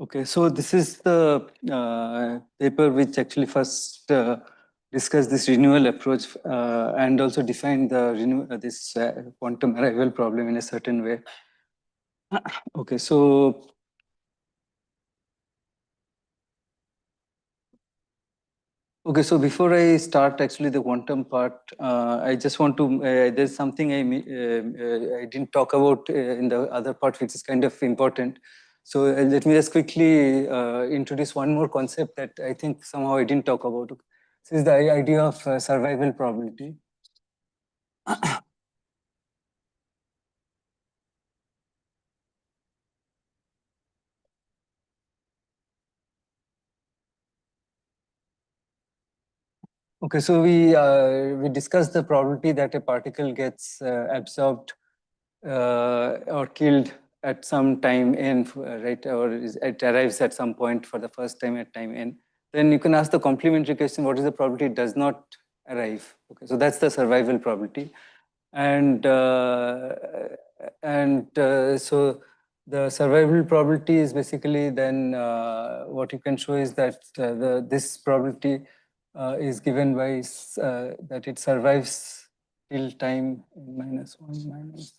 Okay, so this is the paper which actually first discussed this renewal approach and also defined the this quantum arrival problem in a certain way. Okay, so before I start actually the quantum part, I just want to, there's something I didn't talk about in the other part, which is kind of important. So let me just quickly introduce one more concept that I think somehow I didn't talk about. This is the idea of survival probability. Okay, so we discussed the probability that a particle gets absorbed or killed at some time n, right? Or it arrives at some point for the first time at time n. Then you can ask the complementary question: what is the probability it does not arrive? Okay, so that's the survival probability, and so the survival probability is basically then what you can show is that this probability is given by that it survives till time -1 minus.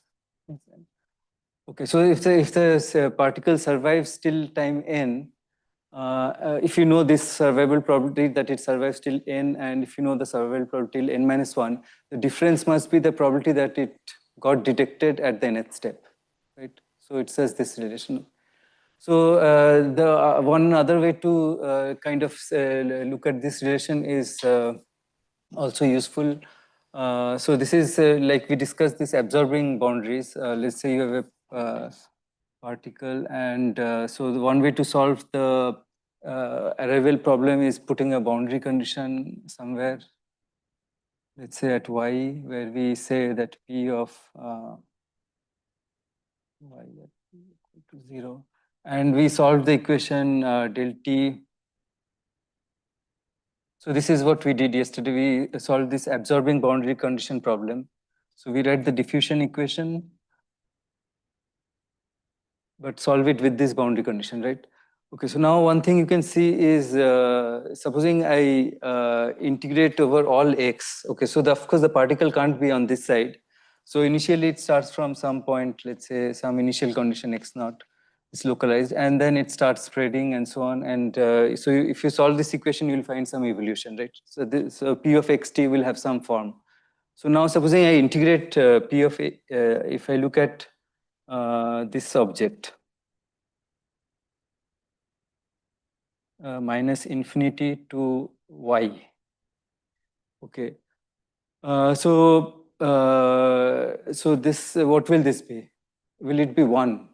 Okay, so if the particle survives till time n, if you know this survival probability that it survives till n, and if you know the survival probability till n-1, the difference must be the probability that it got detected at the nth step, right? So it says this relation. So the one other way to kind of look at this relation is also useful. So this is like we discussed this absorbing boundaries. Let's say you have a particle, and so the one way to solve the arrival problem is putting a boundary condition somewhere. Let's say at y, where we say that p of y equal to 0, and we solve the equation del t. So this is what we did yesterday. We solved this absorbing boundary condition problem. So we write the diffusion equation, but solve it with this boundary condition, right? Okay, so now one thing you can see is, supposing I integrate over all x. Okay, so of course the particle can't be on this side. So initially it starts from some point, let's say some initial condition x0 is localized, and then it starts spreading and so on. And so if you solve this equation, you'll find some evolution, right? So p of xt will have some form. So now supposing I integrate p of a, if I look at this object, minus infinity to y. Okay. So this, what will this be? Will it be 1?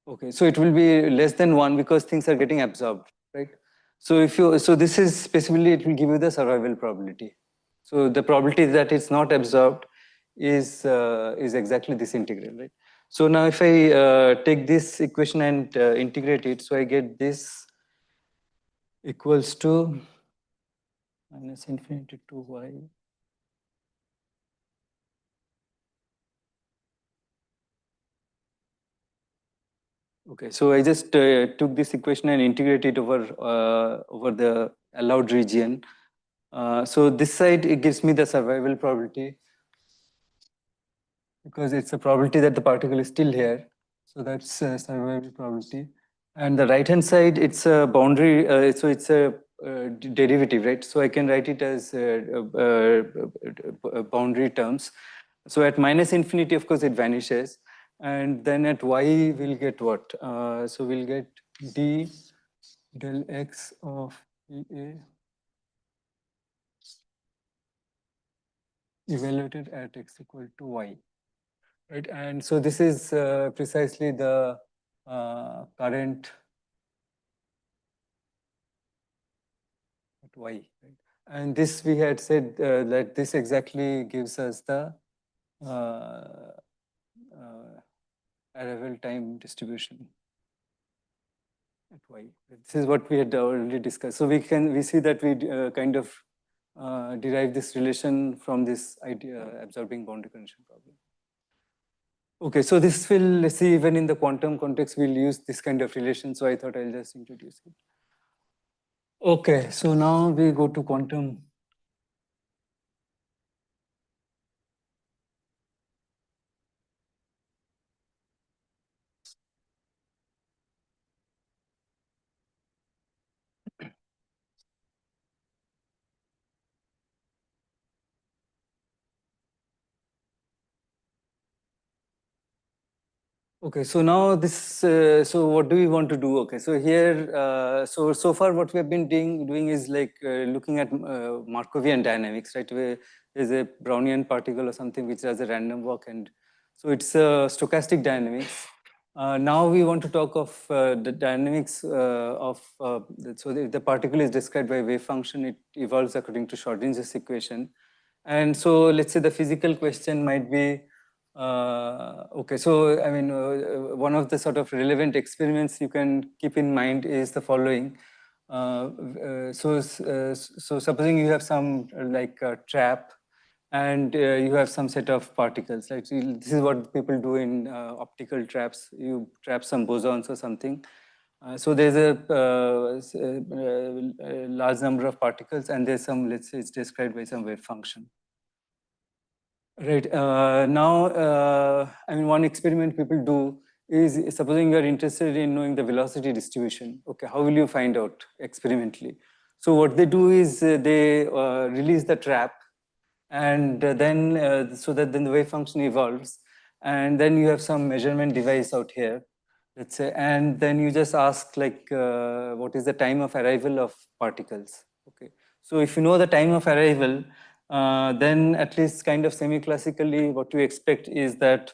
Okay, so it will be less than 1 because things are getting absorbed, right? So if you, so this is specifically, it will give you the survival probability. So the probability that it's not absorbed is exactly this integral, right? So now if I take this equation and integrate it, so I get this equals to minus infinity to y. Okay, so I just took this equation and integrated over the allowed region. So this side, it gives me the survival probability because it's a probability that the particle is still here. So that's survival probability. And the right-hand side, it's a boundary, so it's a derivative, right? So I can write it as boundary terms. So at minus infinity, of course, it vanishes. And then at y, we'll get what? So we'll get d del x of EA evaluated at x equal to y. Right, and so this is precisely the current at y, right? And this we had said that this exactly gives us the arrival time distribution at y. This is what we had already discussed. So we see that we kind of derive this relation from this idea absorbing boundary condition problem. Okay, so this will, let's see, even in the quantum context, we'll use this kind of relation. So I thought I'll just introduce it. Okay, so now we go to quantum. Okay, so now this, so what do we want to do? Okay, so here, so far what we have been doing is like looking at Markovian dynamics, right? Where there's a Brownian particle or something which has a random walk, and so it's stochastic dynamics. Now we want to talk of the dynamics of, so the particle is described by a wave function, it evolves according to Schrodinger's equation. And so let's say the physical question might be, okay, so I mean, one of the sort of relevant experiments you can keep in mind is the following. So supposing you have some like trap, and you have some set of particles. Like this is what people do in optical traps. You trap some bosons or something. So there's a large number of particles, and there's some, let's say, it's described by some wave function. Right. Now, I mean, one experiment people do is, supposing you're interested in knowing the velocity distribution. Okay, how will you find out experimentally? So what they do is they release the trap, and then so that then the wave function evolves, and then you have some measurement device out here, let's say, and then you just ask like what is the time of arrival of particles. Okay, so if you know the time of arrival, then at least kind of semi-classically what you expect is that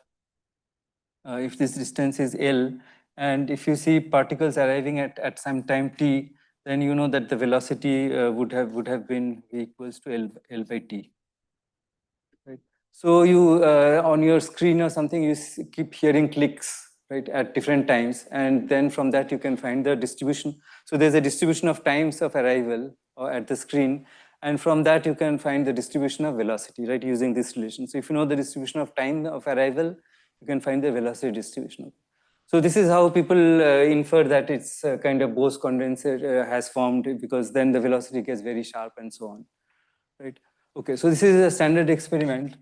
if this distance is L, and if you see particles arriving at some time t, then you know that the velocity would have been v equals to L by t. Right. So you on your screen or something, you keep hearing clicks, right, at different times, and then from that you can find the distribution. So there's a distribution of times of arrival at the screen, and from that you can find the distribution of velocity, right, using this relation. So if you know the distribution of time of arrival, you can find the velocity distribution. So this is how people infer that it's kind of Bose condenser has formed, because then the velocity gets very sharp and so on, right? Okay, so this is a standard experiment.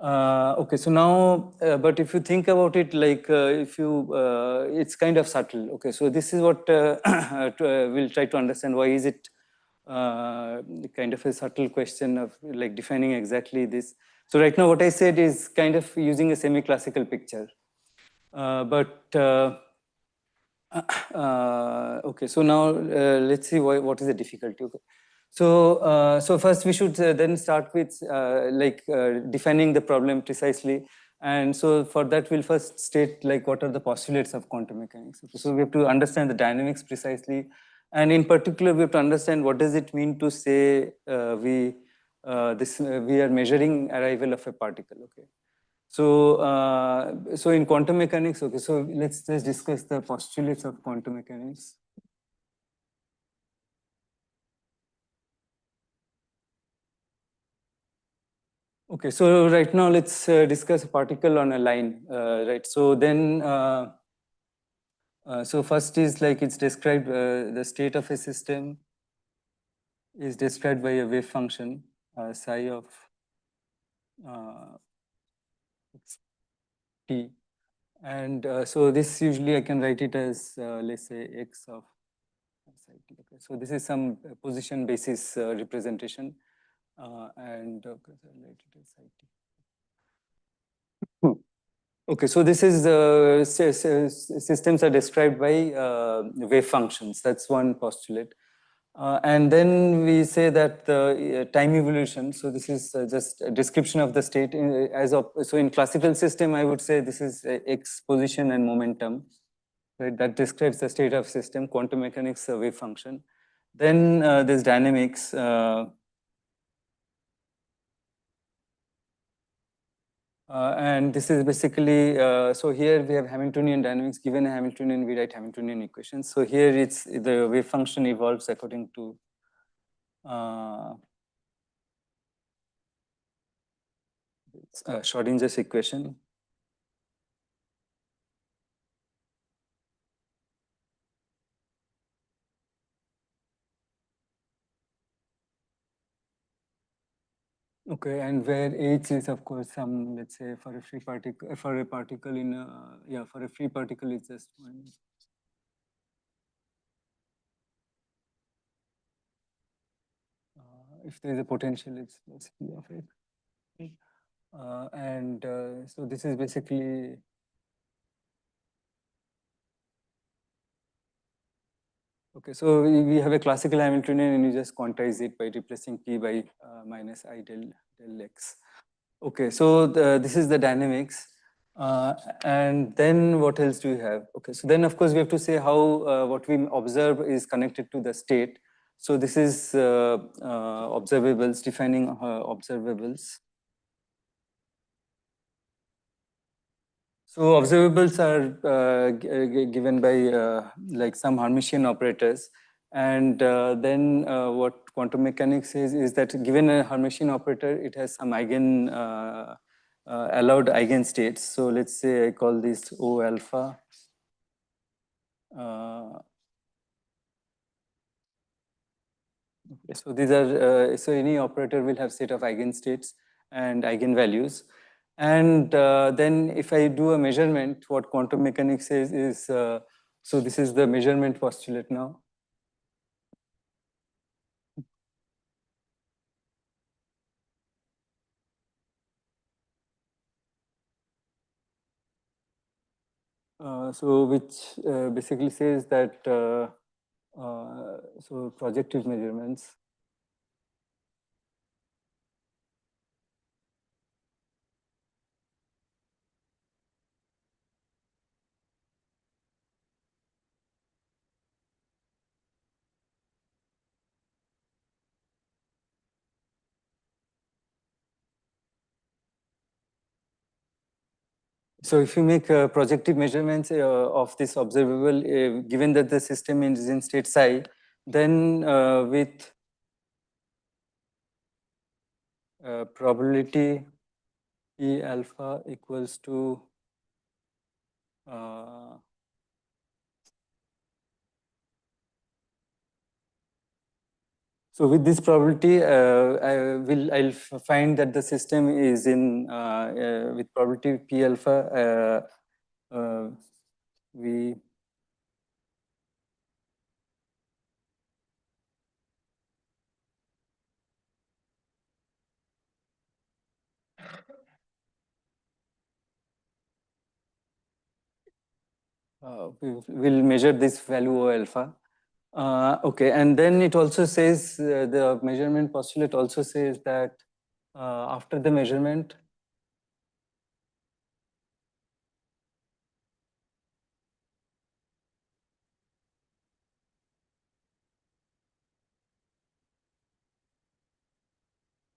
Okay, so now, but if you think about it, like if you, it's kind of subtle. Okay, so this is what we'll try to understand. Why is it kind of a subtle question of like defining exactly this? So right now, what I said is kind of using a semi-classical picture, but okay, so now let's see what is the difficulty. Okay. So first we should then start with defining the problem precisely. And so for that, we'll first state like what are the postulates of quantum mechanics. Okay, so we have to understand the dynamics precisely. And in particular, we have to understand what does it mean to say we are measuring arrival of a particle. Okay. So, so in quantum mechanics, okay, so let's just discuss the postulates of quantum mechanics. Okay, so right now let's discuss a particle on a line, right? So then, so first is like it's described, the state of a system is described by a wave function, psi of t. And so this usually I can write it as, let's say, x of psi t. Okay, so this is some position basis representation. And okay, so I'll write it as psi t. Okay, so this is systems are described by wave functions. That's one postulate. And then we say that the time evolution, so this is just a description of the state so in classical system, I would say this is x position and momentum, right? That describes the state of system. Quantum mechanics, wave function. Then there's dynamics. And this is basically, so here we have Hamiltonian dynamics. Given a Hamiltonian, we write Hamiltonian equations. So here it's the wave function evolves according to Schrodinger's equation. Okay, and where H is of course some, let's say for a free particle, for a particle in a, yeah, for a free particle it's just one. If there is a potential, it's basically of it. And so this is basically, okay, so we have a classical Hamiltonian and you just quantize it by replacing P by minus I del X. Okay, so this is the dynamics. And then what else do we have? Okay, so then of course we have to say how what we observe is connected to the state. So this is observables, defining observables. So observables are given by like some Hermitian operators. And then what quantum mechanics says is that given a Hermitian operator, it has some allowed eigenstates. So let's say I call this O alpha. So these are, so any operator will have set of eigenstates and eigenvalues. And then if I do a measurement, what quantum mechanics says is, so this is the measurement postulate now. So which basically says that, so projective measurements. So if you make projective measurements of this observable, given that the system is in state psi, then with probability E alpha equals to so with this probability, I'll find that the system is in with probability P alpha. We will measure this value O alpha. Okay, and then it also says the measurement postulate also says that after the measurement,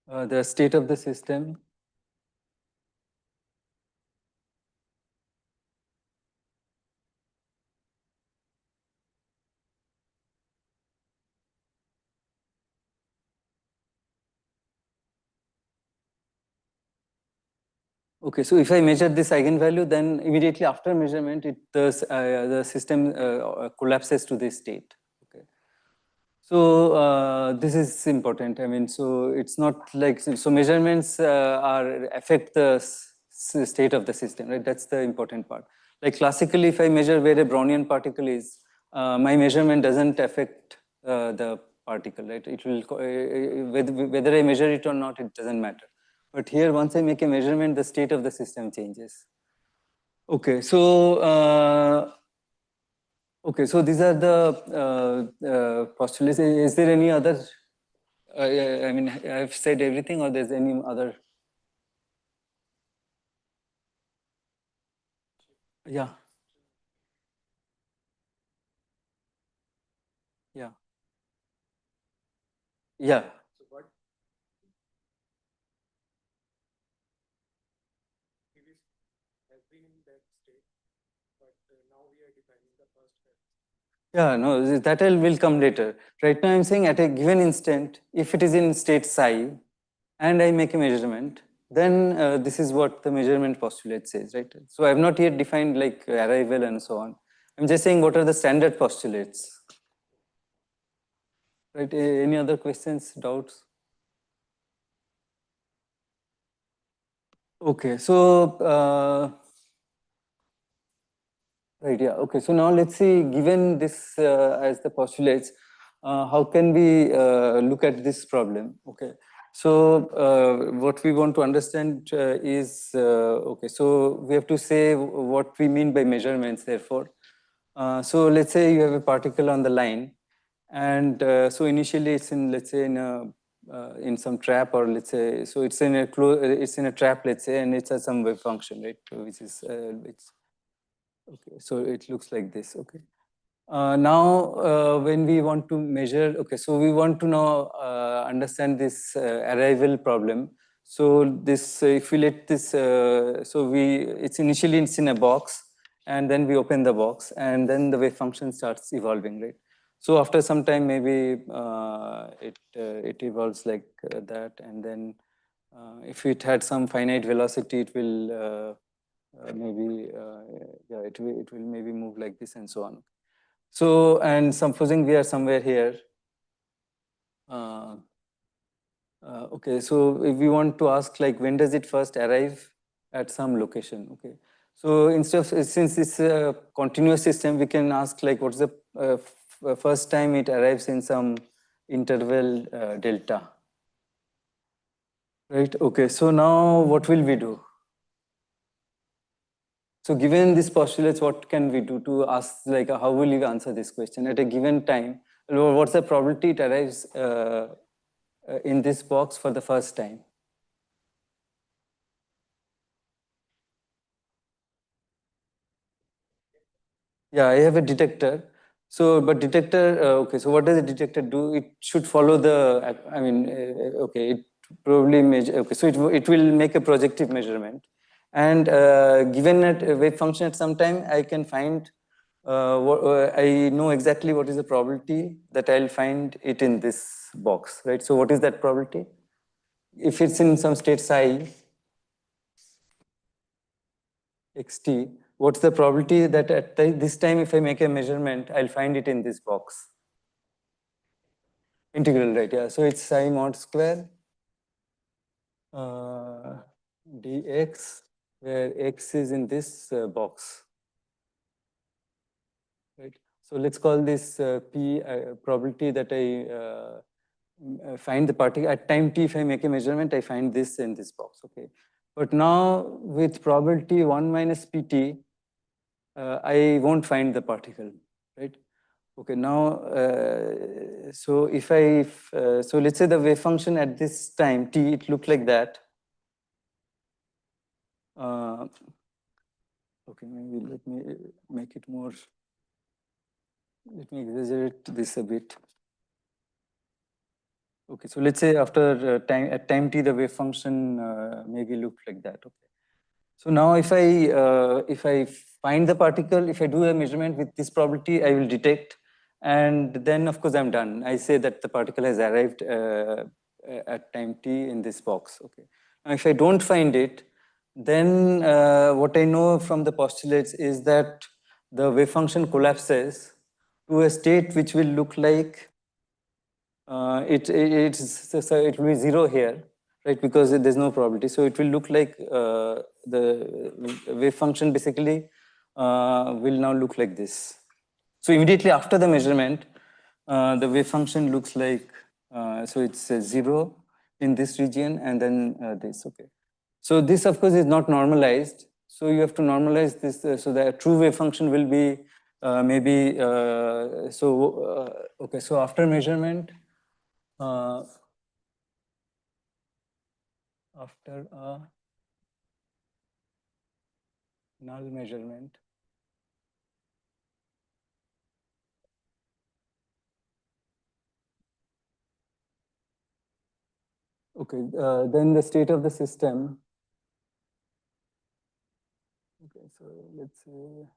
the state of the system. Okay, so if I measure this eigenvalue, then immediately after measurement, the system collapses to this state. Okay. So this is important. I mean, so it's not like, so measurements are affect the state of the system, right? That's the important part. Like classically, if I measure where a Brownian particle is, my measurement doesn't affect the particle, right? It will, whether I measure it or not, it doesn't matter. But here, once I make a measurement, the state of the system changes. Okay, so okay, so these are the postulates. Is there any other? I mean, I've said everything, or there's any other? Yeah. Yeah. Yeah. Yeah, no, that will come later. Right now, I'm saying at a given instant, if it is in state psi, and I make a measurement, then this is what the measurement postulate says, right? So I have not yet defined like arrival and so on. I'm just saying what are the standard postulates. Right? Any other questions, doubts? Okay, so right, yeah. Okay, so now let's see, given this as the postulates, how can we look at this problem? Okay, so what we want to understand is, okay, so we have to say what we mean by measurements, therefore. So let's say you have a particle on the line, and so initially it's in, let's say, in some trap, or let's say, so it's in a it's in a trap, let's say, and it's a some wave function, right, which is okay, so it looks like this. Okay. Now, when we want to measure, okay, so we want to now understand this arrival problem. So this, if we let this, so it's initially it's in a box, and then we open the box, and then the wave function starts evolving, right? So after some time, maybe it evolves like that, and then if it had some finite velocity, it will maybe yeah, it will maybe move like this and so on. So, and supposing we are somewhere here, uh, okay, so if we want to ask, like, when does it first arrive at some location? Okay, so instead of, since it's a continuous system, we can ask, like, what's the first time it arrives in some interval delta, right? Okay, so now what will we do? So given these postulates, what can we do to ask, like, how will you answer this question at a given time? What's the probability it arrives in this box for the first time? Yeah, I have a detector. So, but detector, okay, so what does the detector do? It should follow the, I mean, okay, it probably measure, okay, so it will make a projective measurement. And given a wave function at some time, I can find, I know exactly what is the probability that I'll find it in this box, right? So what is that probability? If it's in some state psi, xt, what's the probability that at this time, if I make a measurement, I'll find it in this box? Integral, right? Yeah. So it's psi mod square uh, dx, where x is in this box, right? So let's call this p probability that I find the particle at time t. If I make a measurement, I find this in this box. Okay. But now with probability 1 minus pt, I won't find the particle, right? Okay, now, so if so let's say the wave function at this time, t, it looked like that. Okay, maybe let me make it more, let me exaggerate this a bit. Okay, so let's say after at time t, the wave function maybe looked like that. Okay. So now if I find the particle, if I do a measurement with this probability, I will detect, and then of course I'm done. I say that the particle has arrived at time t in this box. Okay. Now if I don't find it, then what I know from the postulates is that the wave function collapses to a state which will look like so it will be zero here, right? Because there's no probability. So it will look like the wave function basically will now look like this. So immediately after the measurement, the wave function looks like, so it's zero in this region, and then this, okay. So this, of course, is not normalized. So you have to normalize this, so the true wave function will be maybe, okay, so after measurement, uh, after a null measurement, okay, then the state of the system, okay, so let's say,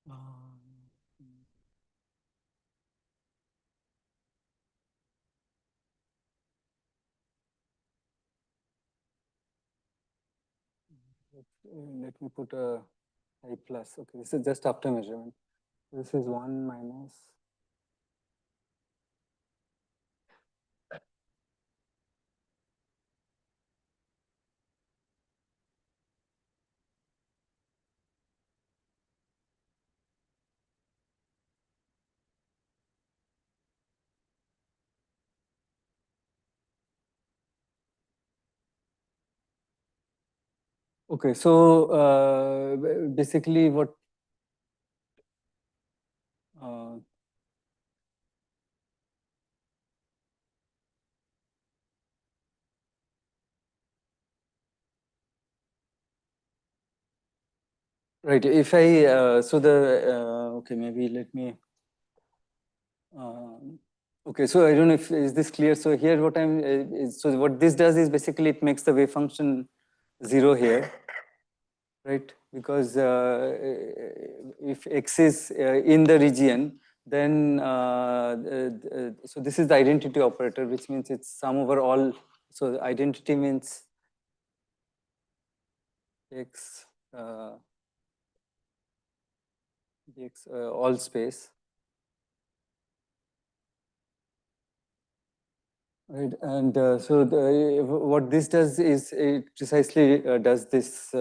um, let me put a I plus, okay, this is just after measurement. This is 1 minus. Okay, so basically what uh, right, if I so the okay, maybe let me okay, so I don't know if is this clear. So here what I'm so what this does is basically it makes the wave function 0 here, right? Because if x is in the region, then so this is the identity operator, which means it's sum over all. So the identity means x dx all space, right? And so what this does is it precisely does this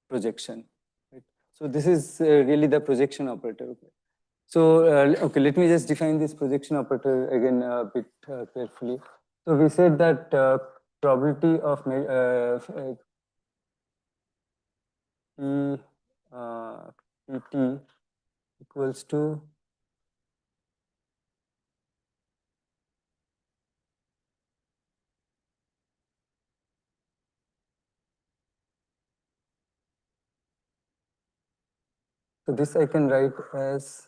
projection, right? So this is really the projection operator. Okay. So okay, let me just define this projection operator again a bit carefully. So we said that probability of P Pt equals to so this I can write as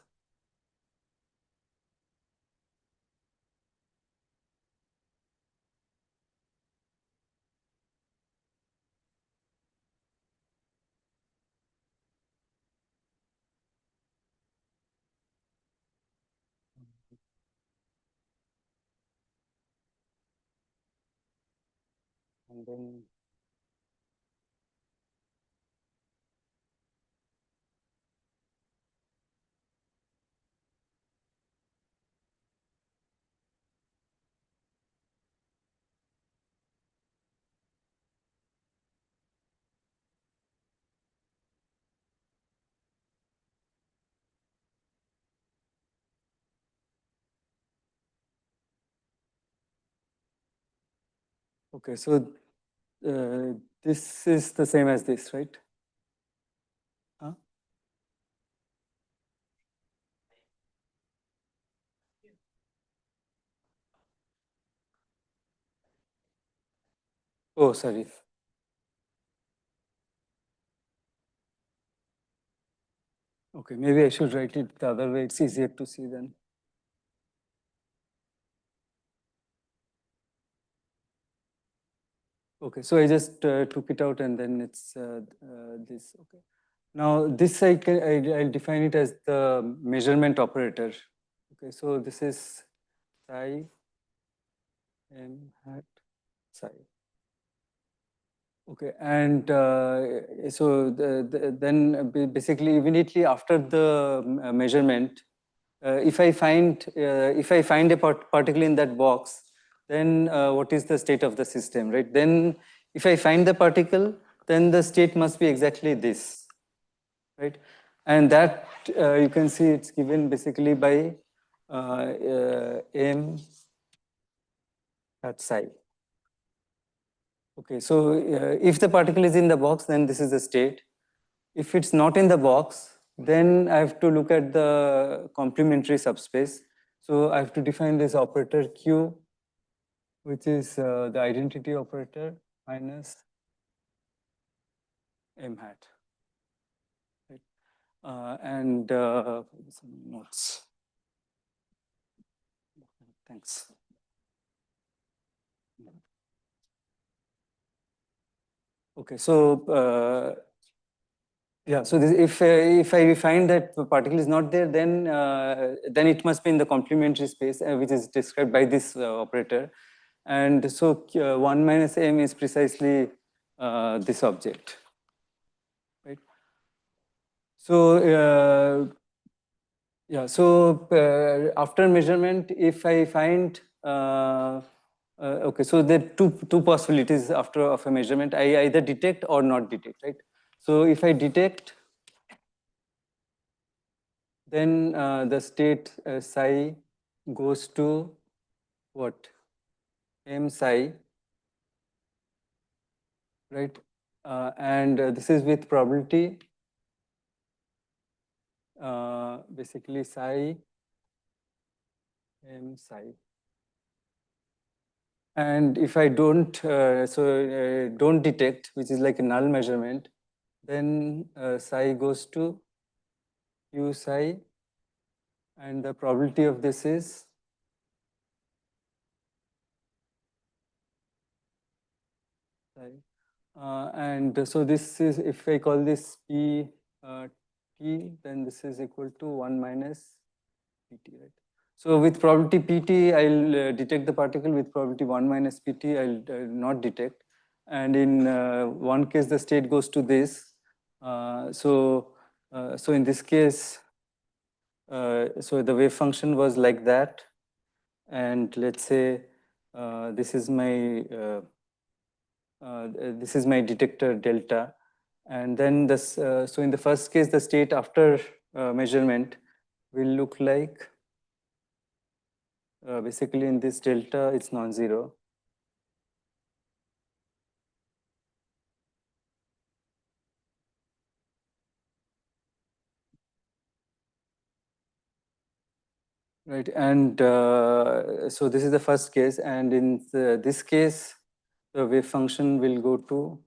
and then okay, so this is the same as this, right? Huh? Oh, sorry. Okay, maybe I should write it the other way. It's easier to see then. Okay, so I just took it out and then it's this. Okay. Now this I'll define it as the measurement operator. Okay, so this is psi m hat psi. Okay, and so then basically immediately after the measurement, if I find a particle in that box, then what is the state of the system, right? Then if I find the particle, then the state must be exactly this, right? And that you can see it's given basically by m at psi. Okay, so if the particle is in the box, then this is the state. If it's not in the box, then I have to look at the complementary subspace. So I have to define this operator Q, which is the identity operator minus m hat. Right? And some notes. Thanks. Okay, so yeah, so this, if I find that the particle is not there, then it must be in the complementary space, which is described by this operator. And so 1 minus m is precisely this object, right? So Yeah, so after measurement, if I find, okay, so there are two possibilities after of a measurement. I either detect or not detect, right? So if I detect, then the state psi goes to what? M psi, right? And this is with probability, basically psi M psi. And if I don't, don't detect, which is like a null measurement, then psi goes to u psi, and the probability of this is psi. And so this is, if I call this p t, then this is equal to 1 minus pt, right? So with probability pt, I'll detect the particle. With probability 1 minus pt, I'll not detect. And in one case, the state goes to this. So in this case, so the wave function was like that. And let's say this is my detector delta. And then this, so in the first case, the state after measurement will look like, basically in this delta, it's non-zero. Right, and so this is the first case, and in this case, the wave function will go to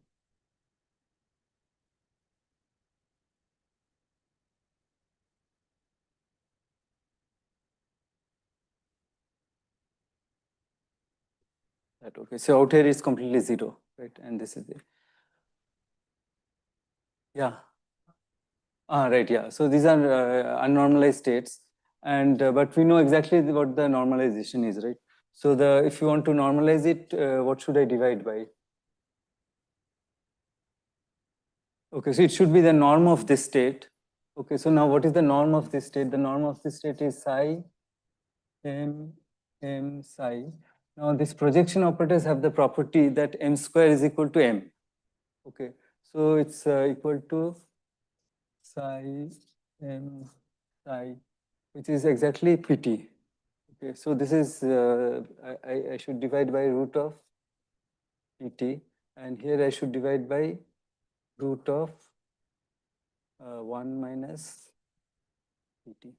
that. Okay, so out here is completely zero, right? And this is it. Yeah. Right. Yeah. So these are unnormalized states, and but we know exactly what the normalization is, right? So the if you want to normalize it, what should I divide by? Okay, so it should be the norm of this state. Okay, so now what is the norm of this state? The norm of this state is psi m psi. Now these projection operators have the property that m square is equal to m. Okay, so it's equal to psi m psi, which is exactly pt. Okay, so this is I should divide by root of pt, and here I should divide by root of 1 minus pt.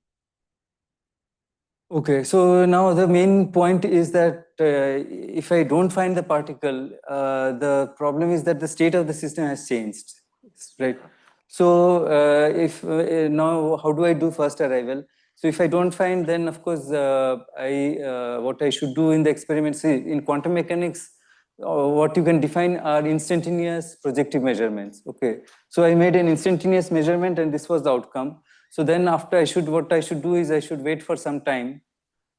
Okay, so now the main point is that if I don't find the particle, the problem is that the state of the system has changed, right? So if now how do I do first arrival? So if I don't find, then of course what I should do in the experiment, see, in quantum mechanics, what you can define are instantaneous projective measurements. Okay, so I made an instantaneous measurement, and this was the outcome. So then after what I should do is I should wait for some time.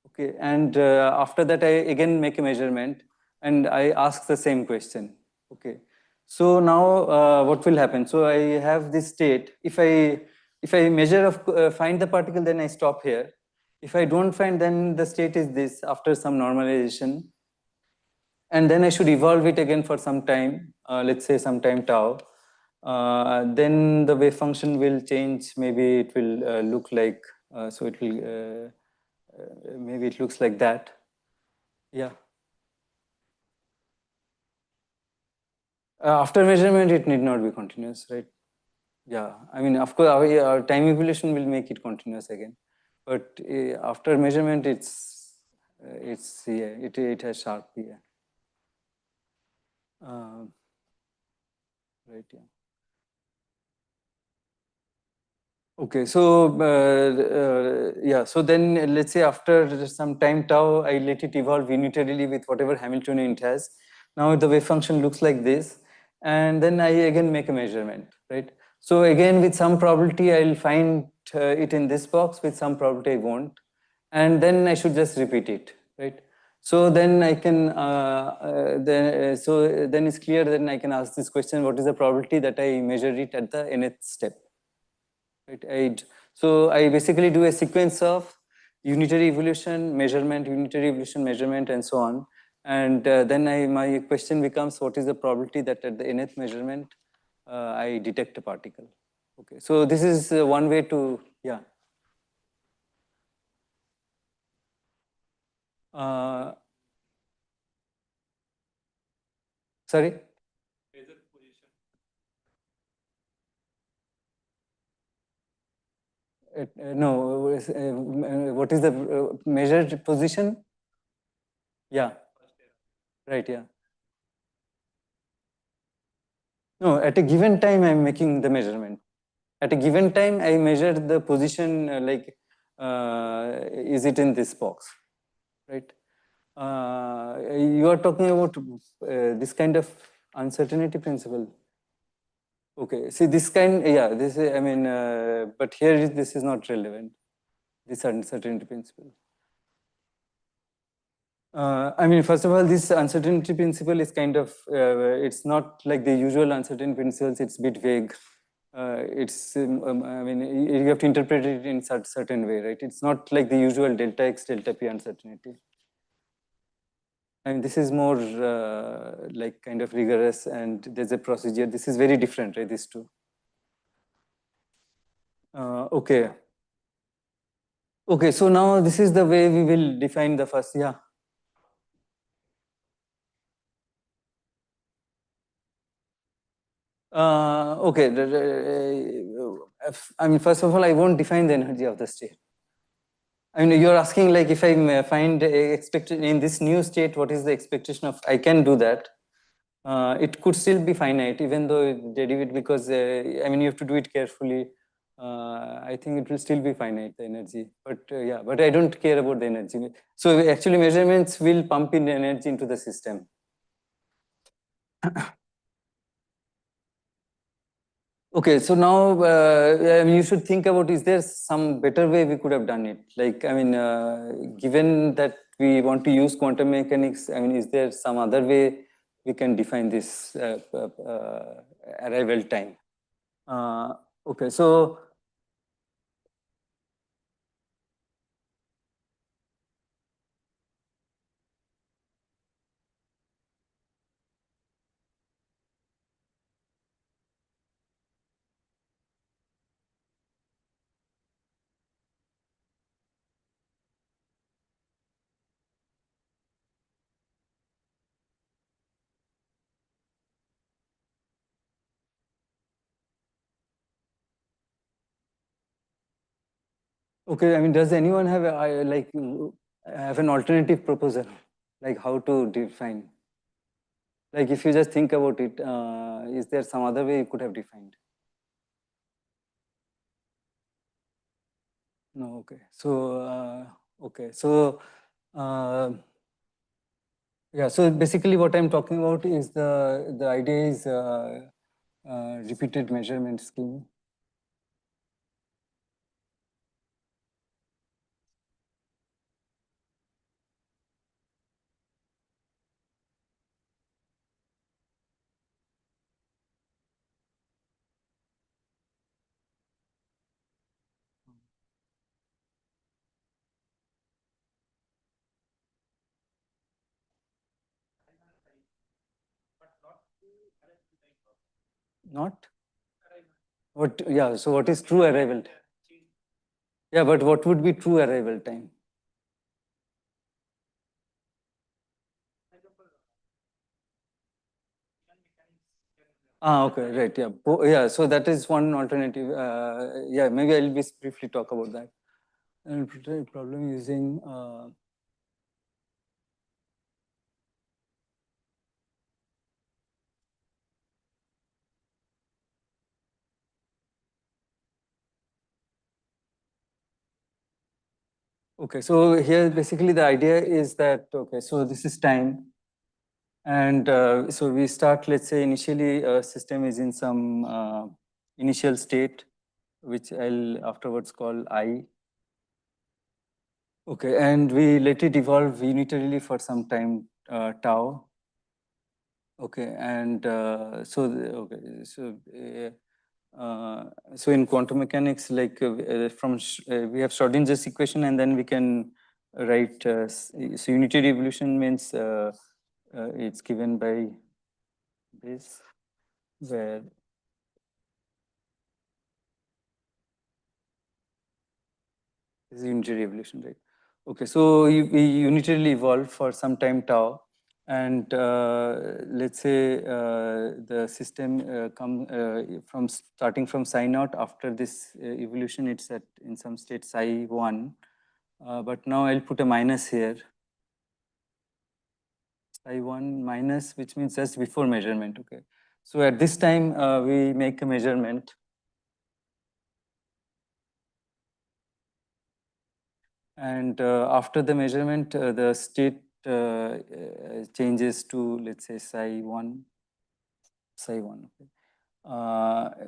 Okay, and after that I again make a measurement and I ask the same question. Okay, so now what will happen? So I have this state. If I measure find the particle, then I stop here. If I don't find, then the state is this after some normalization, and then I should evolve it again for some time, let's say some time tau. Then the wave function will change. Maybe it will look like, so it will, maybe it looks like that. Yeah. After measurement, it need not be continuous, right? Yeah. I mean, of course, our time evolution will make it continuous again. But after measurement, yeah, it has sharp, yeah. Right, yeah. Okay, so yeah, so then let's say after some time tau, I let it evolve unitarily with whatever Hamiltonian it has. Now the wave function looks like this, and then I again make a measurement, right? So again, with some probability, I'll find it in this box. With some probability, I won't, and then I should just repeat it, right? So then I can so then it's clear. Then I can ask this question: what is the probability that I measure it at the nth step? right? So I basically do a sequence of unitary evolution, measurement, and so on. And then my question becomes, what is the probability that at the nth measurement, I detect a particle? Okay, so this is one way to, yeah. Sorry? No, what is the measured position? Yeah, right, yeah. No, at a given time, I'm making the measurement. At a given time, I measure the position, is it in this box, right? You are talking about this kind of uncertainty principle. Okay, see this kind, yeah, this is, I mean, but here this is not relevant, this uncertainty principle. I mean, first of all, this uncertainty principle is kind of, it's not like the usual uncertainty principles, it's a bit vague. I mean, you have to interpret it in certain way, right? It's not like the usual delta X, delta P uncertainty. I mean, this is more like kind of rigorous and there's a procedure. This is very different, right, these two. Okay. Okay, so now this is the way we will define the first, yeah. Okay, I mean, first of all, I won't define the energy of the state. I mean, you're asking like if I find expected in this new state, what is the expectation of, I can do that. It could still be finite, even though derivative, because I mean, you have to do it carefully. I think it will still be finite, the energy. But yeah, but I don't care about the energy. So actually measurements will pump in energy into the system. Okay, so now I mean, you should think about, is there some better way we could have done it? Like, I mean, given that we want to use quantum mechanics, I mean, is there some other way we can define this arrival time? Okay, so okay, I mean, does anyone have like have an alternative proposal, like how to define? Like, if you just think about it, is there some other way you could have defined? No, okay. So, okay, so yeah. So basically, what I'm talking about is the idea is repeated measurement scheme. Not what? Yeah. So what is true arrival time? Yeah, but what would be true arrival time? Okay, right. Yeah, yeah. So that is one alternative. Yeah, maybe I'll just briefly talk about that. And problem using. Okay, so here basically the idea is that, okay, so this is time. And so we start, let's say initially a system is in some initial state, which I'll afterwards call I. Okay, and we let it evolve unitarily for some time, tau. Okay, and okay, so So in quantum mechanics, like we have Schrodinger's equation, and then we can write. So unitary evolution means it's given by this, where this is unitary evolution, right? Okay, so we unitarily evolve for some time tau, and let's say the system from starting from psi naught. After this evolution, it's at in some state psi 1, but now I'll put a minus here, psi 1 minus, which means just before measurement. Okay, so at this time we make a measurement, and after the measurement the state changes to, let's say, psi 1. Okay.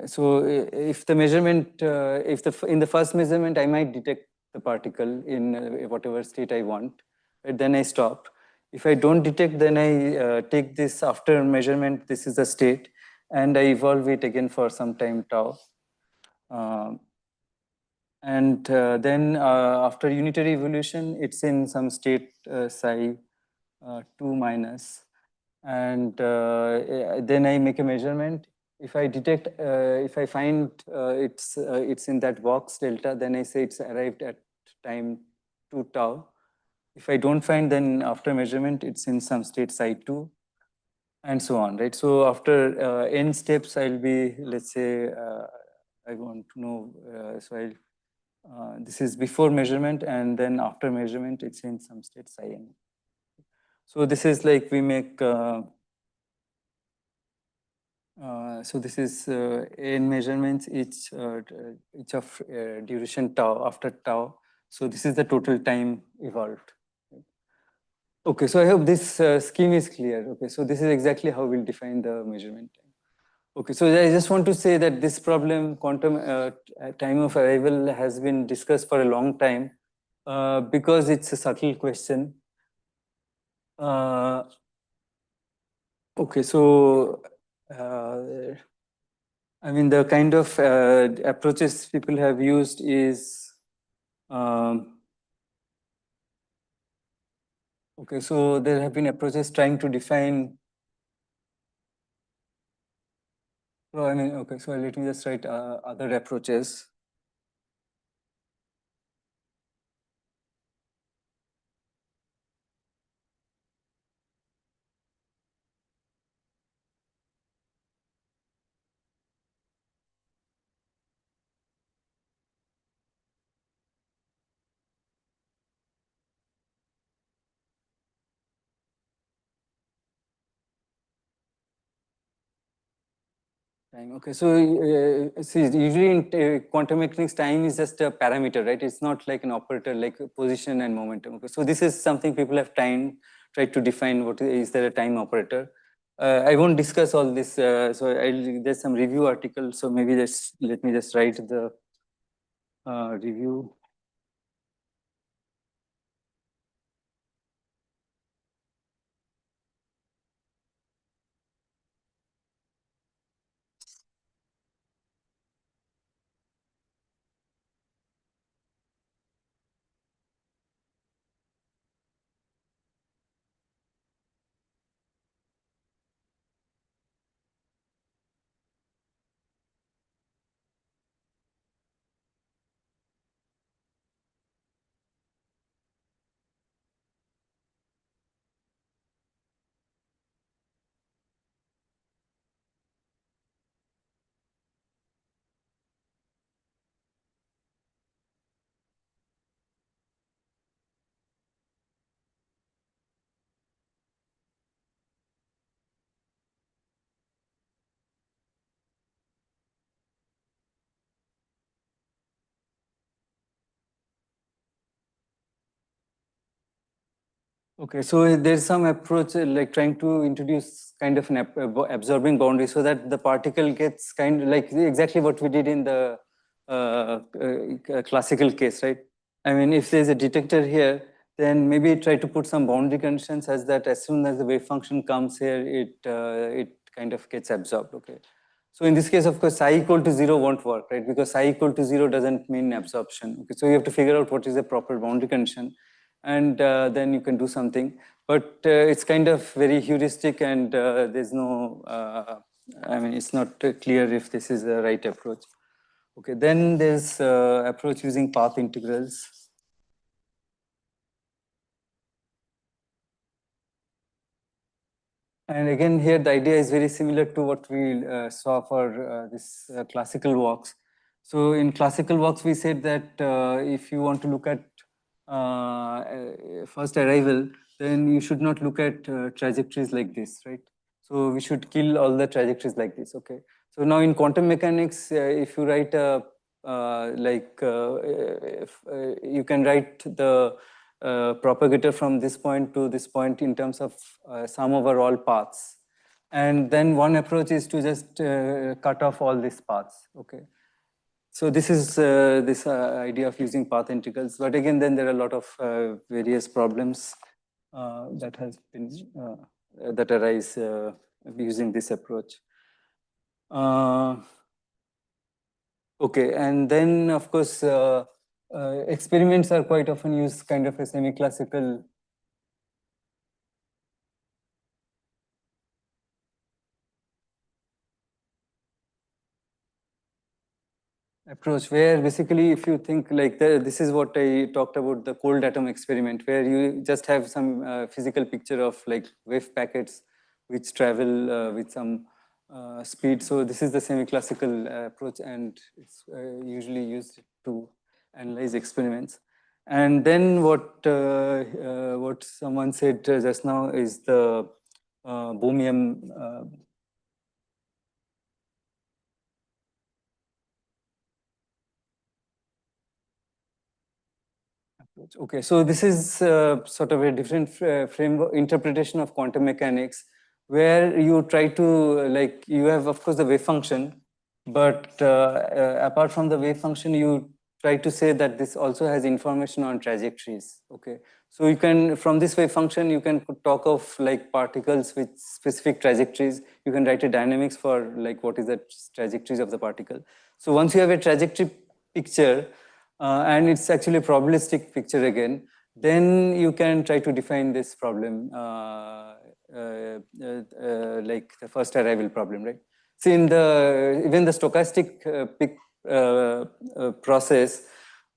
So if the measurement, in the first measurement, I might detect the particle in whatever state I want, but then I stop. If I don't detect, then I take this after measurement, this is the state, and I evolve it again for some time tau. And then after unitary evolution, it's in some state psi 2 minus. And then I make a measurement. If I detect, if I find it's in that box delta, then I say it's arrived at time 2 tau. If I don't find, then after measurement, it's in some state psi 2, and so on, right? So after n steps, I'll be, let's say, I want to know, so this is before measurement, and then after measurement, it's in some state psi n. So this is like we make, so this is n measurements, each of duration tau after tau. So this is the total time evolved. Okay, so I hope this scheme is clear. Okay, so this is exactly how we'll define the measurement time. Okay, so I just want to say that this problem, quantum time of arrival, has been discussed for a long time because it's a subtle question. Okay, so I mean, the kind of approaches people have used is, okay, so there have been approaches trying to define, so I mean, okay, so let me just write other approaches. Time. Okay, so see, usually in quantum mechanics, time is just a parameter, right? It's not like an operator, like position and momentum. Okay, so this is something people have tried to define. What is there a time operator? I won't discuss all this. So there's some review article. So maybe let me just write the review. Okay, so there's some approach like trying to introduce kind of an absorbing boundary so that the particle gets kind of like exactly what we did in the classical case, right? I mean, if there's a detector here, then maybe try to put some boundary conditions as that as soon as the wave function comes here, it kind of gets absorbed. Okay, So in this case, of course, psi equal to 0 won't work, right? Because psi equal to 0 doesn't mean absorption. Okay, so you have to figure out what is the proper boundary condition, and then you can do something. But it's kind of very heuristic, and there's no, I mean, it's not clear if this is the right approach. Okay, then there's approach using path integrals. And again, here the idea is very similar to what we saw for this classical walks. So in classical walks, we said that if you want to look at first arrival, then you should not look at trajectories like this, right? So we should kill all the trajectories like this, okay? So now in quantum mechanics, if you write a, you can write the propagator from this point to this point in terms of sum over all paths. And then one approach is to just cut off all these paths, okay? So this is this idea of using path integrals. But again, then there are a lot of various problems that has been, that arise using this approach. Okay, and then of course, experiments are quite often used kind of a semi-classical approach, where basically if you think like this is what I talked about, the cold atom experiment, where you just have some physical picture of like wave packets which travel with some speed. So this is the semi-classical approach, and it's usually used to analyze experiments. And then what someone said just now is the Bohmian okay, so this is sort of a different framework interpretation of quantum mechanics, where you try to like you have of course the wave function, but apart from the wave function, you try to say that this also has information on trajectories. Okay, so you can from this wave function you can talk of like particles with specific trajectories. You can write a dynamics for like what is the trajectories of the particle. So once you have a trajectory picture, and it's actually a probabilistic picture again, then you can try to define this problem like the first arrival problem, right? See, in the even the stochastic process,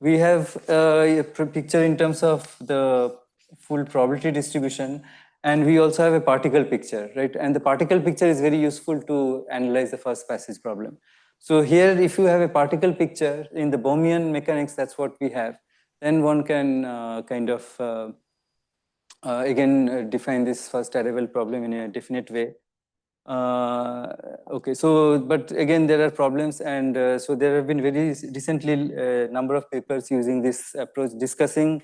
we have a picture in terms of the full probability distribution, and we also have a particle picture, right? And the particle picture is very useful to analyze the first passage problem. So here, if you have a particle picture in the Bohmian mechanics, that's what we have, then one can kind of again define this first arrival problem in a definite way. Okay, so but again there are problems, and so there have been very recently number of papers using this approach, discussing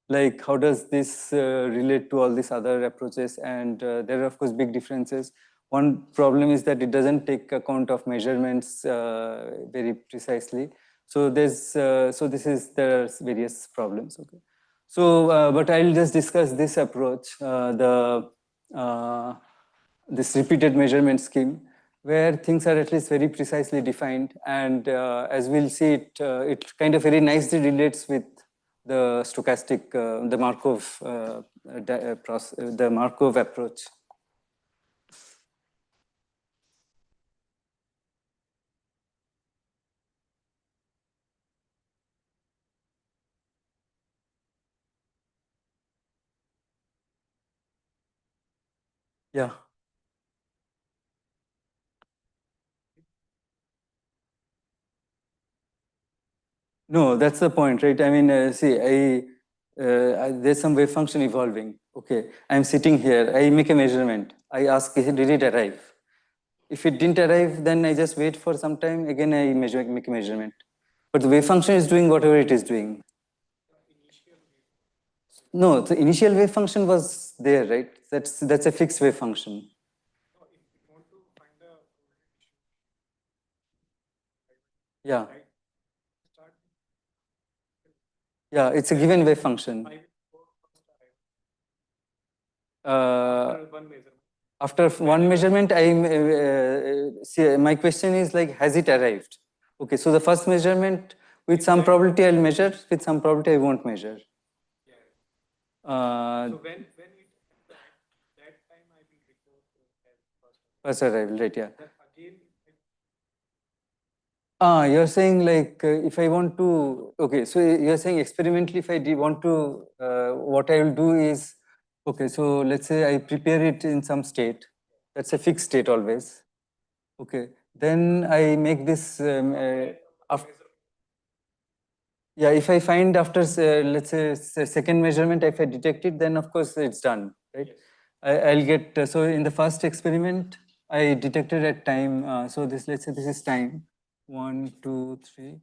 like how does this relate to all these other approaches, and there are of course big differences. One problem is that it doesn't take account of measurements very precisely. So there's so this is there are various problems. Okay, so but I'll just discuss this approach, this repeated measurement scheme, where things are at least very precisely defined, and as we'll see, it kind of very nicely relates with the stochastic, the Markov the Markov approach. Yeah. No, that's the point, right? I mean, see, there's some wave function evolving. Okay, I'm sitting here. I make a measurement. I ask, did it arrive? If it didn't arrive, then I just wait for some time. Again, I make a measurement. But the wave function is doing whatever it is doing. No, the initial wave function was there, right? That's a fixed wave function. Yeah. Yeah, it's a given wave function. After one measurement, see, my question is like, has it arrived? Okay, so the first measurement, with some probability I'll measure, with some probability I won't measure. So when it that time I will report first arrival, right? Yeah. Again, you're saying like if I want to, okay, so you're saying experimentally if I want to, what I will do is, okay, so let's say I prepare it in some state, that's a fixed state always. Okay, then I make this, yeah, if I find after, let's say, second measurement, if I detect it, then of course it's done, right? I'll get, so in the first experiment, I detected at time, so this, let's say this is time, 1, 2, 3,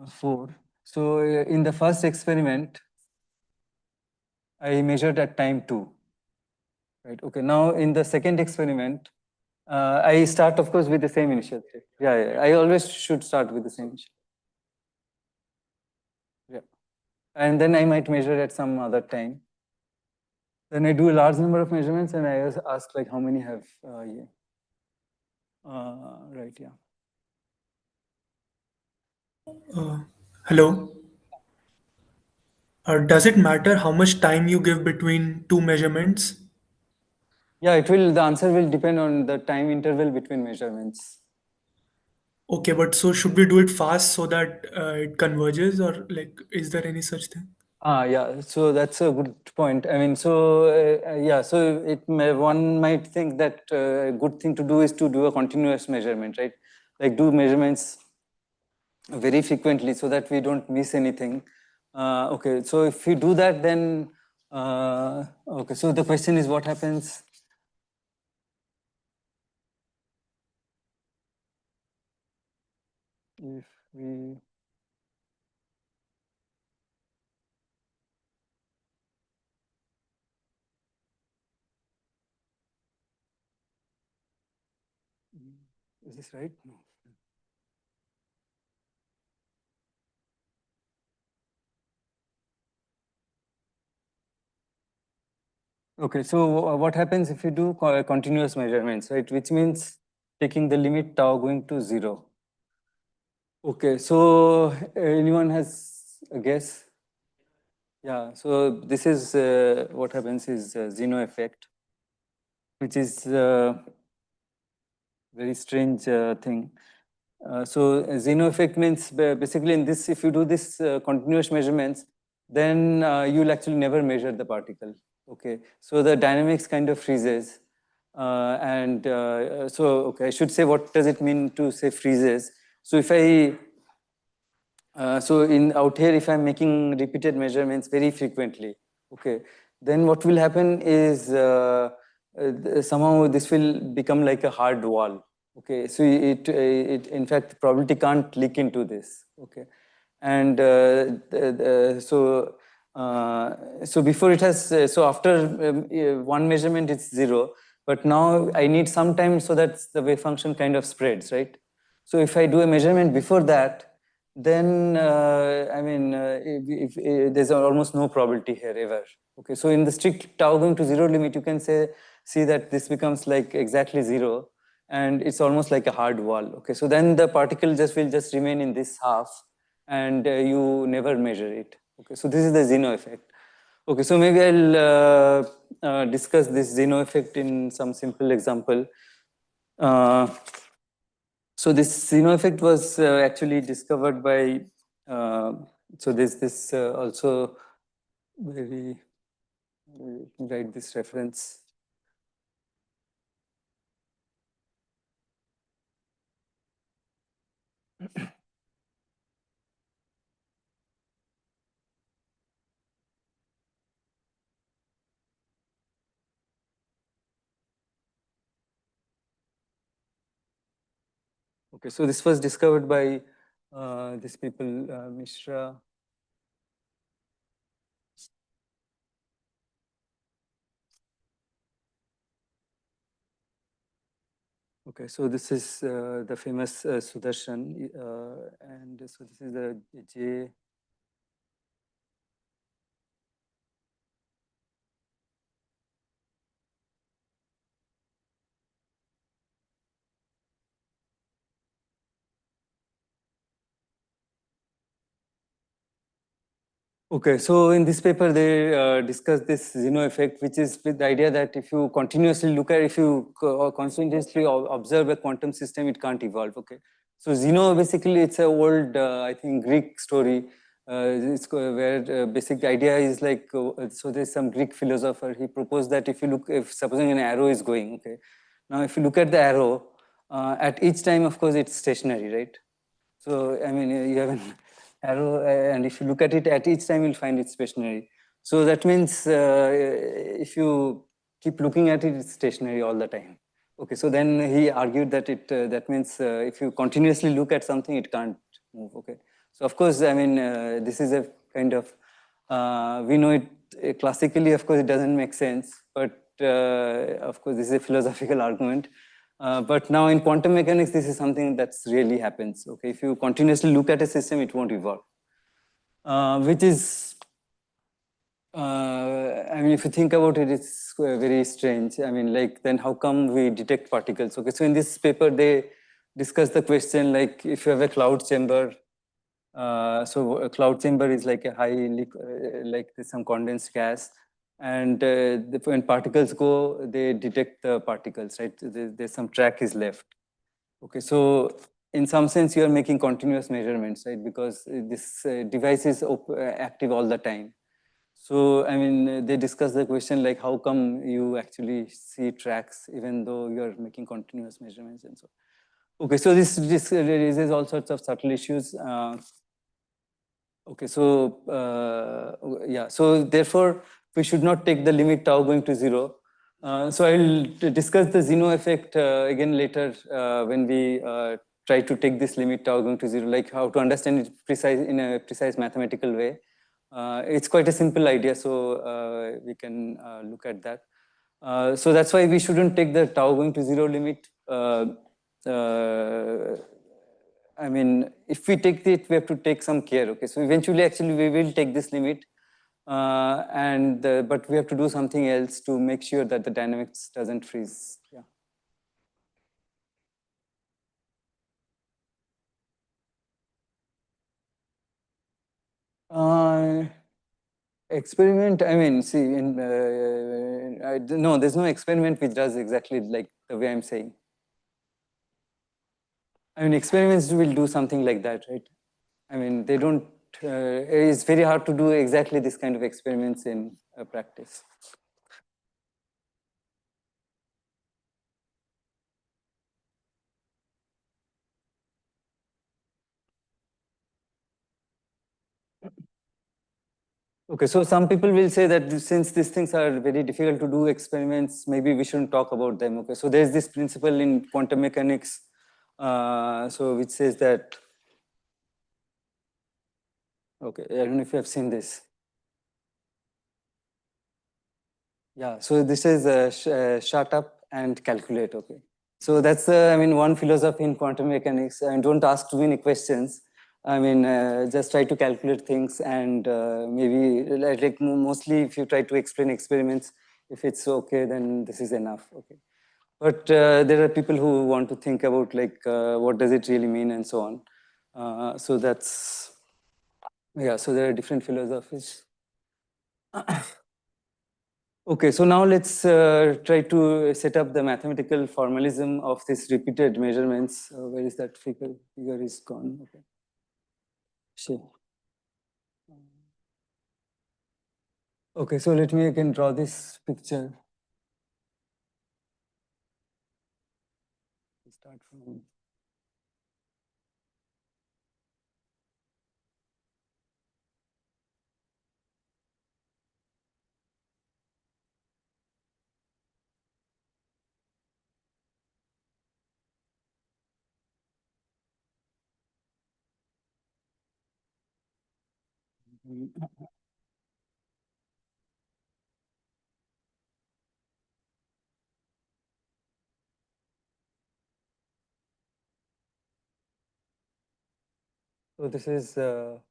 4. So in the first experiment, I measured at time 2, right? Okay, now in the second experiment, I start, of course, with the same initial state. Yeah, I always should start with the same initial. Yeah. And then I might measure at some other time. Then I do a large number of measurements and I ask like how many have, yeah. Right, yeah. Hello. Does it matter how much time you give between two measurements? Yeah, it will, the answer will depend on the time interval between measurements. Okay, but so should we do it fast so that it converges, or like, is there any such thing? Yeah, so that's a good point. I mean, so yeah, so one might think that a good thing to do is to do a continuous measurement, right? Like do measurements very frequently so that we don't miss anything. Okay, so if we do that, then, okay, so the question is what happens if we, is this right? No. Okay, so what happens if you do continuous measurements, right? Which means taking the limit tau going to 0. Okay, so anyone has a guess? Yeah, so this is what happens is Zeno effect, which is a very strange thing. So Zeno effect means basically in this, if you do this continuous measurements, then you'll actually never measure the particle. Okay, so the dynamics kind of freezes. Okay, I should say what does it mean to say freezes. So if I so in out here, if I'm making repeated measurements very frequently, okay, then what will happen is somehow this will become like a hard wall. Okay, so it in fact probability can't leak into this. Okay, and so before it has so after one measurement it's 0, but now I need some time so that the wave function kind of spreads, right? So if I do a measurement before that, then I mean, if there's almost no probability here ever. Okay, so in the strict tau going to 0 limit, you can see that this becomes like exactly 0, and it's almost like a hard wall. Okay, so then the particle will just remain in this half, and you never measure it. Okay, so this is the Zeno effect. Okay, so maybe I'll discuss this Zeno effect in some simple example. Uh, so this Zeno effect was actually discovered by, so this also very, write this reference. Okay, so this was discovered by these people, Mishra. Okay, so this is the famous Sudarshan, and so this is the J. Okay, so in this paper, they discuss this Zeno effect, which is with the idea that if you continuously look at, if you continuously observe a quantum system, it can't evolve. Okay, so Zeno basically it's a old, I think, Greek story. Where basic idea is like, so there's some Greek philosopher. He proposed that if you look, if supposing an arrow is going, okay, now if you look at the arrow, at each time, of course, it's stationary, right? So, I mean, you have an arrow, and if you look at it at each time, you'll find it stationary. So that means if you keep looking at it, it's stationary all the time. Okay, so then he argued that that means if you continuously look at something, it can't move. Okay, so of course, I mean, this is a kind of we know it classically. Of course, it doesn't make sense, but of course, this is a philosophical argument. But now in quantum mechanics, this is something that's really happens. Okay, if you continuously look at a system, it won't evolve, which is, I mean, if you think about it, it's very strange. I mean, like, then how come we detect particles? Okay, so in this paper, they discuss the question like if you have a cloud chamber. So a cloud chamber is like a like there's some condensed gas, and when particles go, they detect the particles, right? There's some track is left. Okay, so in some sense, you are making continuous measurements, right? Because this device is active all the time. So, I mean, they discuss the question like, how come you actually see tracks even though you're making continuous measurements and so. Okay, so this raises all sorts of subtle issues. Okay, so yeah, so therefore we should not take the limit tau going to 0. So I'll discuss the Zeno effect again later when we try to take this limit tau going to 0, like how to understand it precise in a precise mathematical way. It's quite a simple idea, so we can look at that. So that's why we shouldn't take the tau going to 0 limit. I mean, if we take it, we have to take some care. Okay, so eventually, actually, we will take this limit, but we have to do something else to make sure that the dynamics doesn't freeze. Yeah. Experiment. I mean, see, no, there's no experiment which does exactly like the way I'm saying. I mean, experiments will do something like that, right? I mean, they don't. It's very hard to do exactly this kind of experiments in practice. Okay, so some people will say that since these things are very difficult to do experiments, maybe we shouldn't talk about them. Okay, so there's this principle in quantum mechanics, so which says that. Okay, I don't know if you have seen this. Yeah, so this is shut up and calculate. Okay, so that's I mean one philosophy in quantum mechanics, and don't ask too many questions. I mean, just try to calculate things, and maybe like mostly if you try to explain experiments, if it's okay, then this is enough. Okay, but there are people who want to think about like what does it really mean and so on. So that's yeah. So there are different philosophies. Okay, so now let's try to set up the mathematical formalism of this repeated measurements. Where is that figure? Figure is gone. Okay. Sure. Okay, so let me again draw this picture. Start from. So this is. So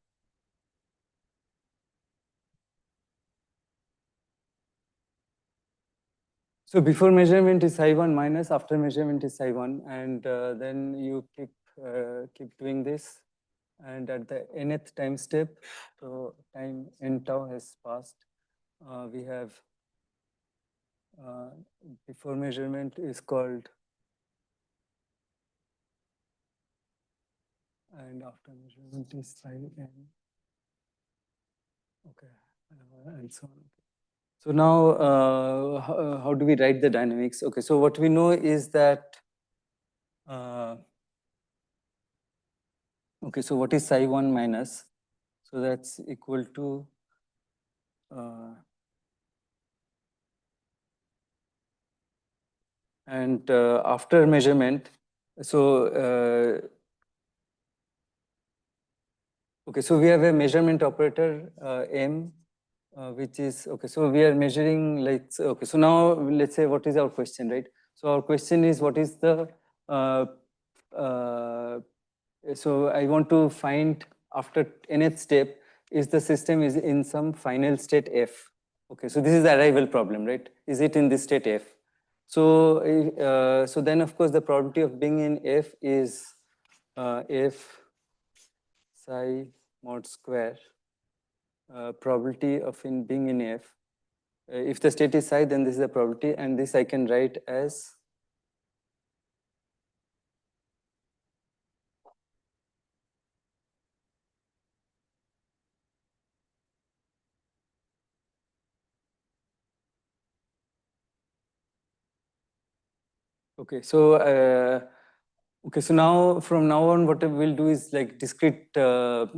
before measurement is psi1 minus, after measurement is psi1, and then you keep doing this. And at the nth time step, so time n tau has passed, we have before measurement is called, and after measurement is psi n. Okay, and so on. So now, how do we write the dynamics? Okay, so what we know is that, okay, so what is psi 1 minus? So that's equal to and after measurement, so okay, so we have a measurement operator m, which is okay. So we are measuring like okay. So now let's say what is our question, right? So our question is what is the so I want to find after nth step is the system is in some final state f. Okay, so this is the arrival problem, right? Is it in this state f? So so then of course the probability of being in f is f psi mod square probability of being in f. If the state is psi, then this is the probability, and this I can write as okay. So okay, so now from now on, what we'll do is like discrete. The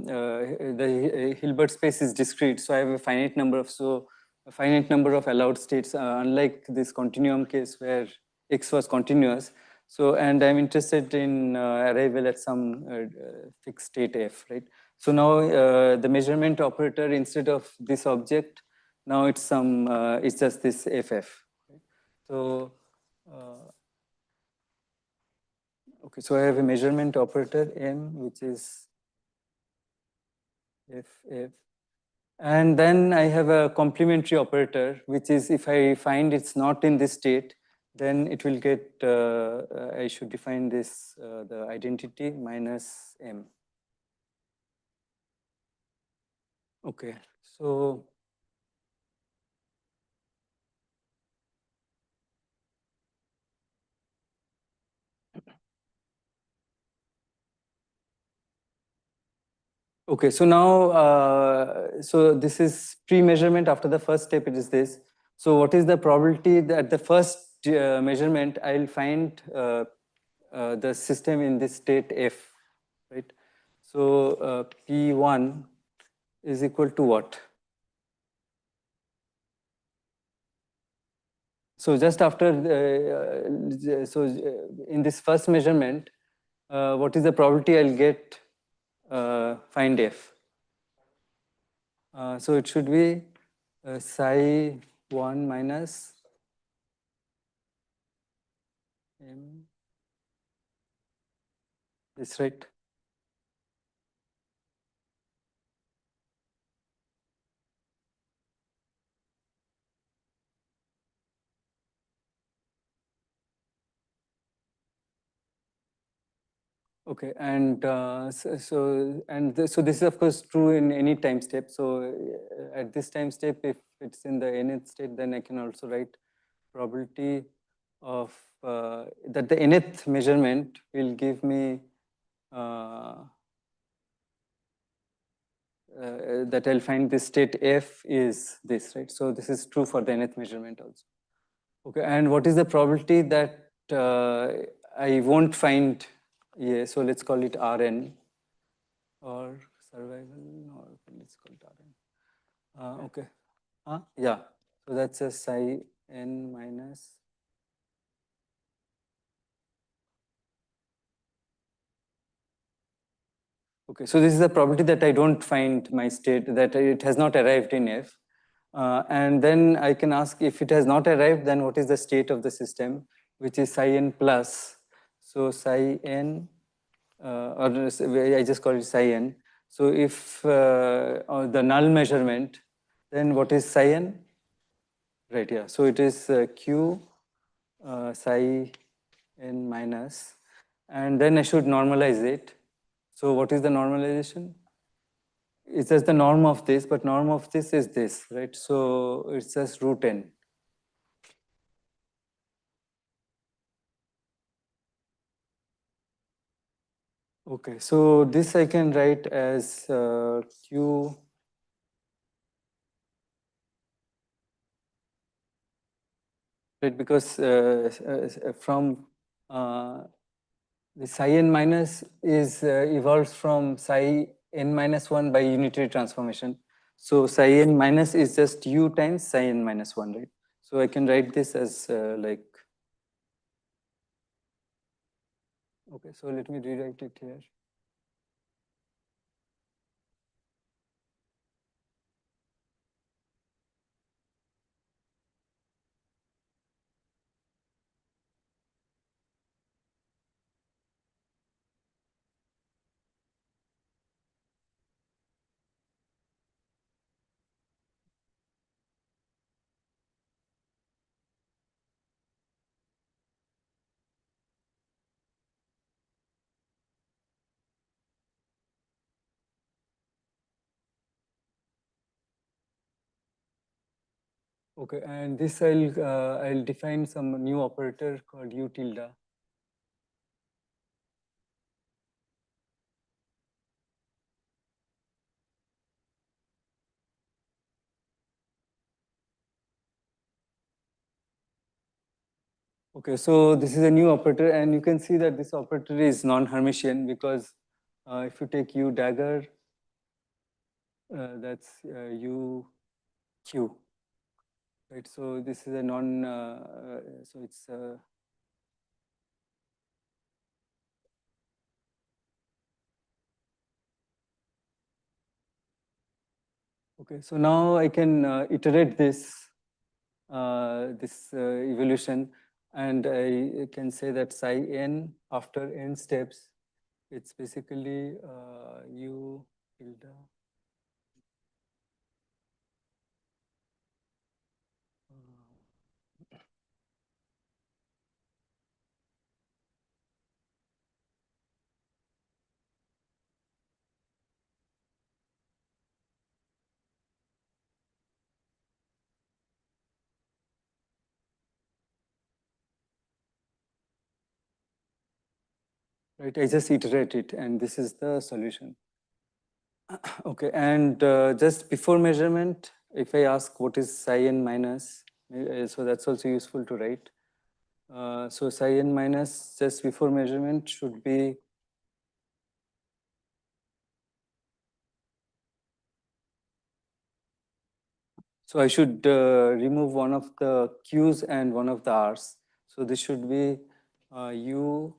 Hilbert space is discrete, so I have a finite number of allowed states. Unlike this continuum case where x was continuous. So and I'm interested in arrival at some fixed state f, right? So now the measurement operator instead of this object, now it's some it's just this ff. Right? So. Okay, so I have a measurement operator m, which is f. And then I have a complementary operator, which is if I find it's not in this state, then it will get, I should define this, the identity minus m. Okay, so okay, so now, so this is pre-measurement. After the first step, it is this. So what is the probability that the first measurement, I'll find the system in this state F, right? So P1 is equal to what? So just after, in this first measurement, what is the probability I'll get find F? So it should be psi 1 minus m, this, right? Okay, and so this is of course true in any time step. So at this time step, if it's in the nth state, then I can also write probability of that the nth measurement will give me that I'll find this state F is this, right? So this is true for the nth measurement also. Okay, and what is the probability that I won't find? Yeah, so let's call it Rn or survival, or let's call it Rn. Okay, yeah. So that's a psi n minus. Okay, so this is the probability that I don't find my state, that it has not arrived in F. And then I can ask if it has not arrived, then what is the state of the system, which is psi n plus. So psi n, or I just call it psi n. So if the null measurement, then what is psi n? Right, yeah. So it is q psi n minus, and then I should normalize it. So what is the normalization? It's just the norm of this, but norm of this is this, right? So it's just root n. Okay, so this I can write as q right, because from the psi n minus is evolves from psi n minus 1 by unitary transformation. So psi n minus is just u times psi n minus 1, right? So I can write this as like, okay, so let me rewrite it here. Okay, and this I'll define some new operator called u tilde. Okay, so this is a new operator, and you can see that this operator is non-Hermitian because if you take u dagger, that's u q, right? So this is a non, so it's okay. So now I can iterate this evolution, and I can say that psi n after n steps, it's basically u tilde. Right, I just iterate it, and this is the solution. Okay, and just before measurement, if I ask what is psi n minus, so that's also useful to write. So psi n minus just before measurement should be, so I should remove one of the q's and one of the r's. So this should be u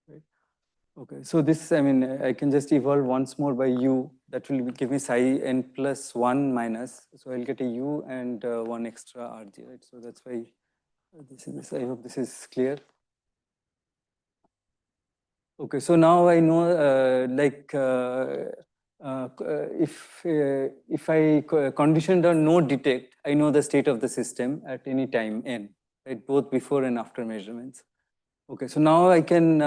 right? Okay, so this, I mean, I can just evolve once more by u. That will give me psi n plus 1 minus. So I'll get a u and one extra rg, right? So that's why this is this. I hope this is clear. Okay, so now I know, if I conditioned on no detect, I know the state of the system at any time n, right? Both before and after measurements. Okay, so now I can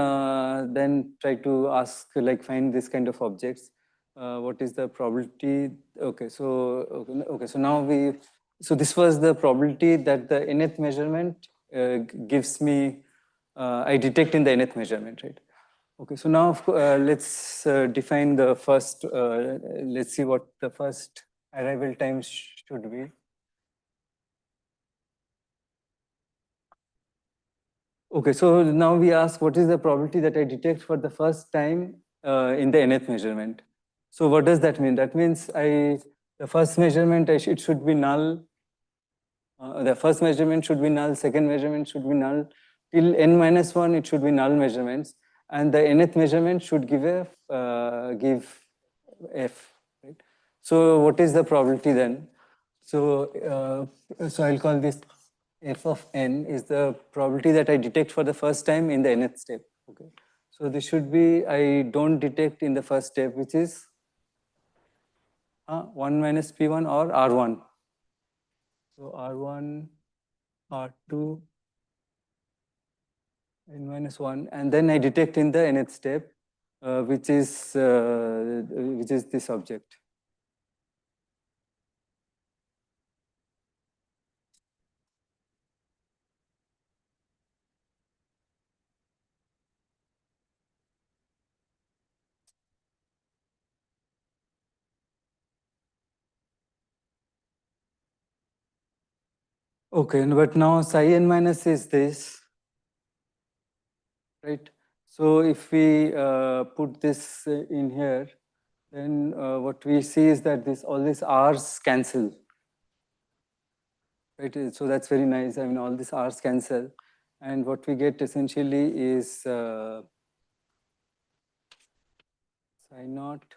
then try to ask, like, find this kind of objects. What is the probability? Okay, so now so this was the probability that the nth measurement gives me, I detect in the nth measurement, right? Okay, so now let's define the first, let's see what the first arrival time should be. Okay, so now we ask what is the probability that I detect for the first time in the nth measurement. So what does that mean? That means the first measurement, it should be null. The first measurement should be null, second measurement should be null. Till n minus 1, it should be null measurements. And the nth measurement should give f, right? So what is the probability then? So I'll call this f of n is the probability that I detect for the first time in the nth step. Okay. So this should be, I don't detect in the first step, which is 1 minus P1 or R1. So R1, R2, n minus 1, and then I detect in the nth step, which is this object. Okay, but now psi n minus is this, right? So if we put this in here, then what we see is that all these r's cancel, right? So that's very nice. I mean, all these r's cancel, and what we get essentially is psi naught.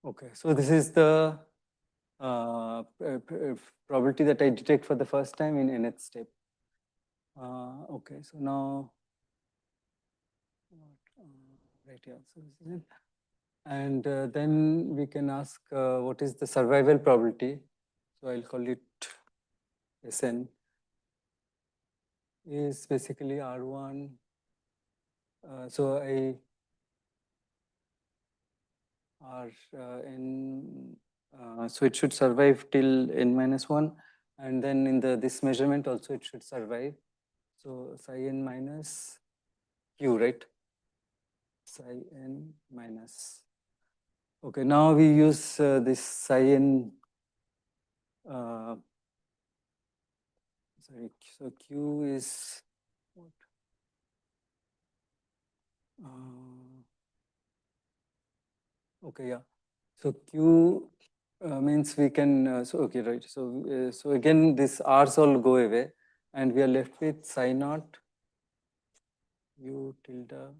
Okay, so this is the probability that I detect for the first time in nth step. Okay, so now, right here, so this is it. And then we can ask what is the survival probability. So I'll call it Sn, is basically R1. So I R n, so it should survive till n minus 1, and then in this measurement also it should survive. So psi n minus q, right? Psi n minus. Okay, now we use this psi n. Sorry, so q is what? Okay, yeah. So q means we can. So okay, right. So so again, this r's all go away, and we are left with psi naught u tilde.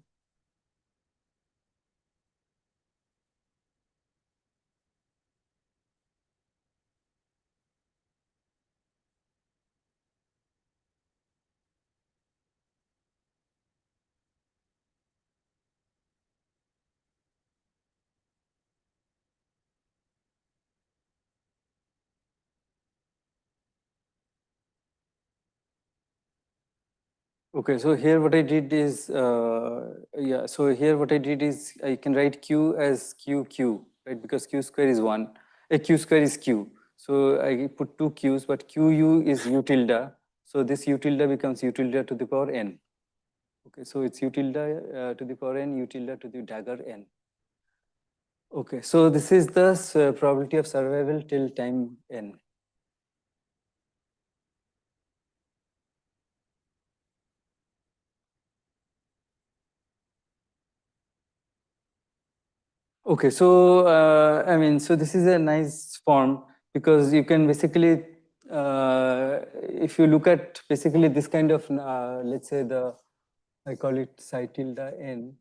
Okay, so here what I did is, yeah, so here what I did is I can write q as q, right? Because q square is 1, q square is q. So I put two q's, but qu is u tilde. So this u tilde becomes u tilde to the power n. Okay, so it's u tilde to the power n, u tilde to the dagger n. Okay, so this is the probability of survival till time n. Okay, so I mean, so this is a nice form because you can basically, if you look at basically this kind of, let's say I call it psi tilde n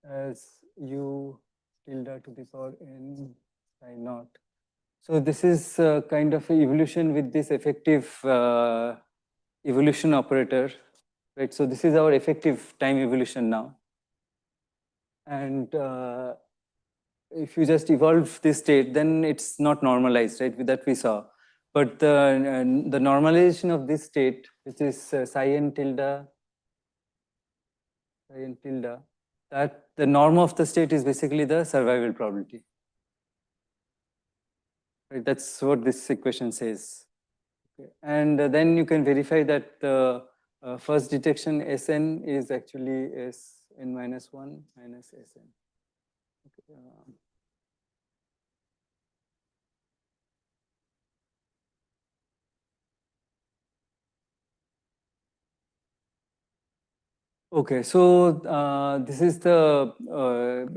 as u tilde to the power n psi naught. So this is kind of evolution with this effective evolution operator, right? So this is our effective time evolution now. And if you just evolve this state, then it's not normalized, right? That we saw. But the normalization of this state, which is psi n tilde, that the norm of the state is basically the survival probability. Right? That's what this equation says. Okay. And then you can verify that the first detection Sn is actually Sn minus 1 minus Sn. Okay. Okay, so this is the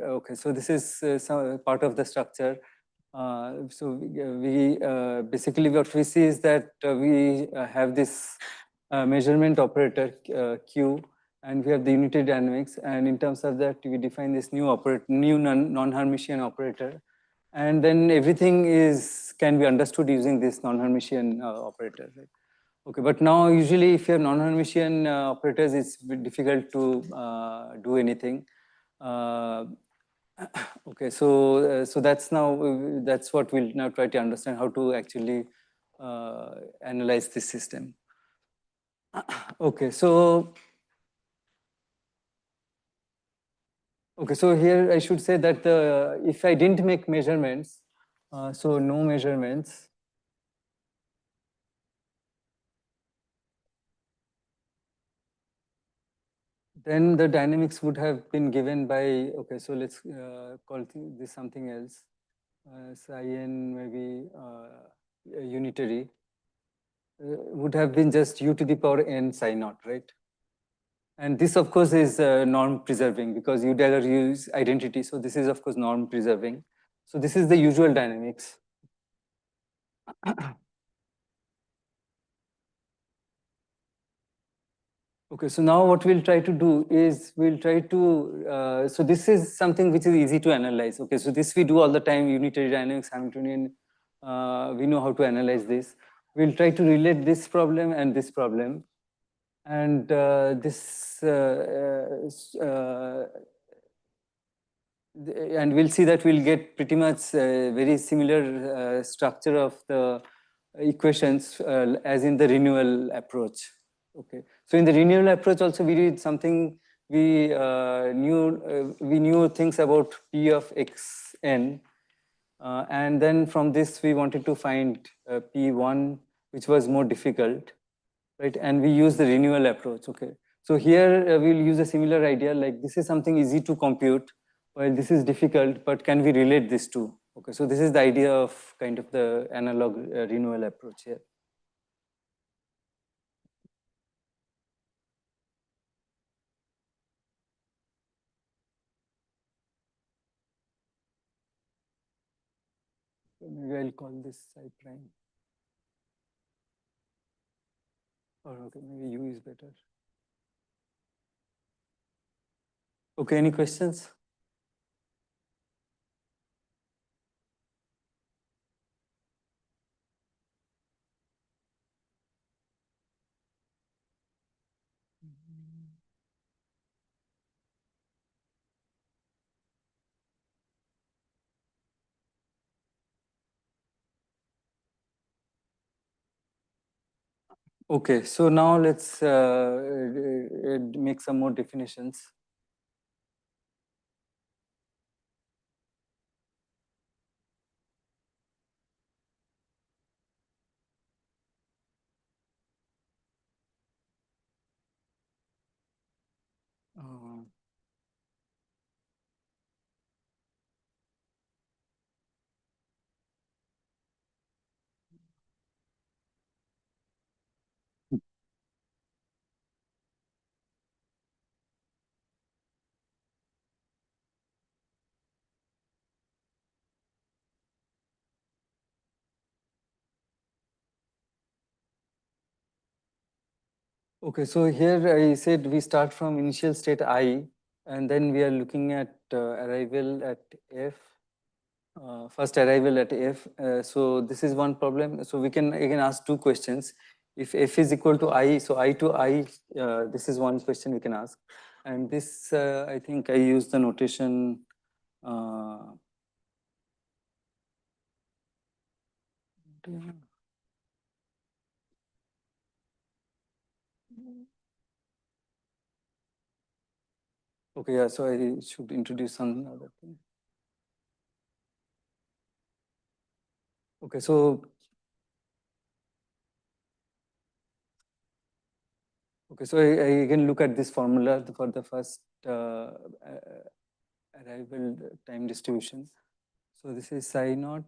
okay. So this is some part of the structure. So we basically what we see is that we have this measurement operator Q, and we have the unitary dynamics. And in terms of that, we define this new non-Hermitian operator, and then everything can be understood using this non-Hermitian operator. Right? Okay, but now usually if you have non-Hermitian operators, it's a bit difficult to do anything. Okay, so that's what we'll now try to understand, how to actually analyze this system. Okay, so here I should say that if I didn't make measurements, so no measurements, then the dynamics would have been given by, okay, so let's call this something else. Psi n maybe unitary would have been just u to the power n psi naught, right? And this, of course, is norm preserving because you dagger use identity. So this is, of course, norm preserving. So this is the usual dynamics. Okay, so now what we'll try to do is we'll try to, so this is something which is easy to analyze. Okay, so this we do all the time, unitary dynamics, Hamiltonian, we know how to analyze this. We'll try to relate this problem and this problem. And and we'll see that we'll get pretty much very similar structure of the equations as in the renewal approach. Okay, so in the renewal approach also we did something, we knew things about P of xn, and then from this we wanted to find P1, which was more difficult, right? And we use the renewal approach. Okay, so here we'll use a similar idea, like this is something easy to compute, while this is difficult, but can we relate this to? Okay, so this is the idea of kind of the analog renewal approach here. So maybe I'll call this psi prime. Or okay, maybe U is better. Okay, any questions? Okay, so now let's make some more definitions. Uh, Okay, so here I said we start from initial state I, and then we are looking at arrival at F, first arrival at F. So this is one problem. So we can again ask two questions. If F is equal to I, so I to I, this is one question we can ask. And this, I think I use the notation okay, yeah, so I should introduce some other thing. Okay, so I can look at this formula for the first arrival time distribution. So this is psi naught.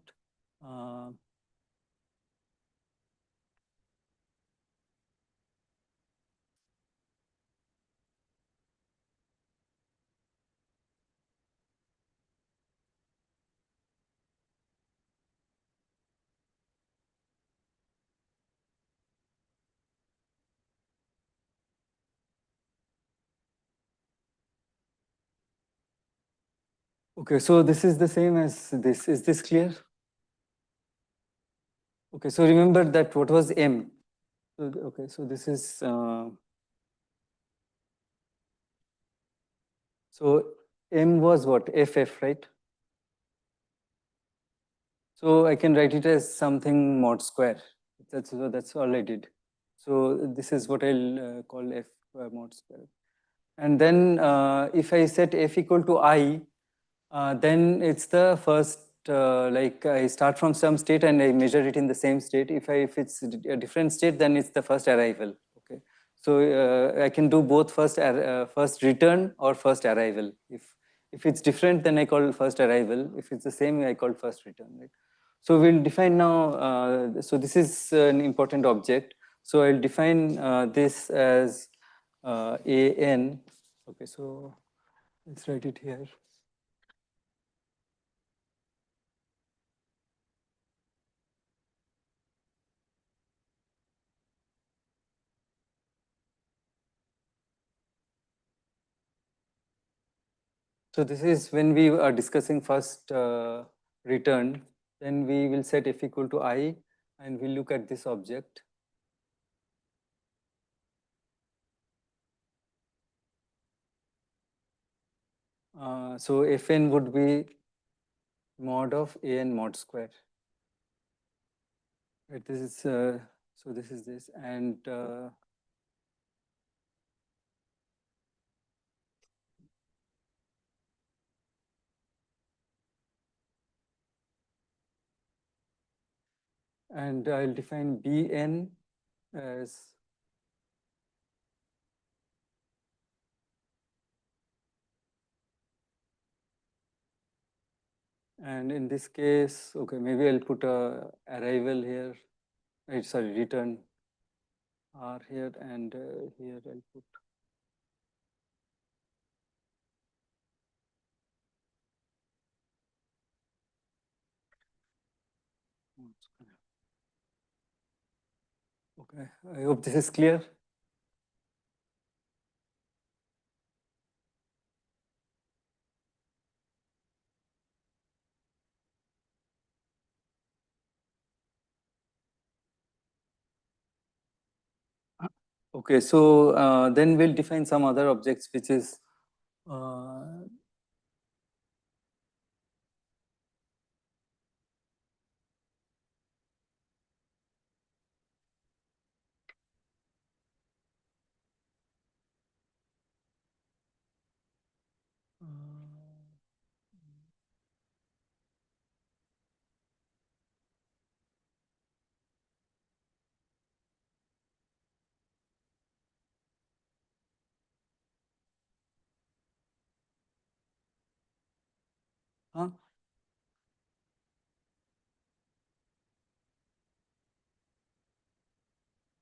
Okay, so this is the same as this. Is this clear? Okay, so remember that what was M? So, okay, so this is, so M was what? FF, right? So I can write it as something mod square. That's all I did. So this is what I'll call F mod square. And then if I set F equal to I, then it's the first, like I start from some state and I measure it in the same state. If it's a different state, then it's the first arrival. Okay, so I can do both first return or first arrival. If it's different, then I call first arrival. If it's the same, I call first return. Right. So we'll define now. So this is an important object. So I'll define this as an. Okay, so let's write it here. So this is when we are discussing first return, then we will set f equal to I and we'll look at this object. So Fn would be mod of An mod square. Right, this is, so this is this, and I'll define Bn as, and in this case, okay, maybe I'll put a arrival here, right, sorry, return R here, and here I'll put mod square. Okay, I hope this is clear. Okay, so then we'll define some other objects, which is huh?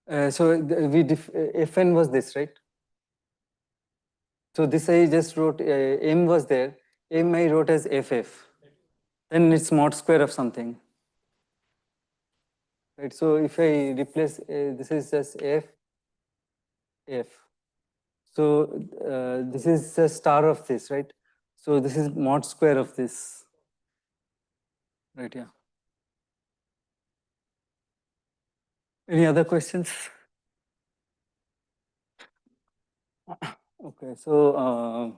Fn was this, right? So this I just wrote, M was there, M I wrote as FF. Then it's mod square of something. Right, so if I replace, this is just F. So this is a star of this, right? So this is mod square of this. Right, yeah. Any other questions? Okay, so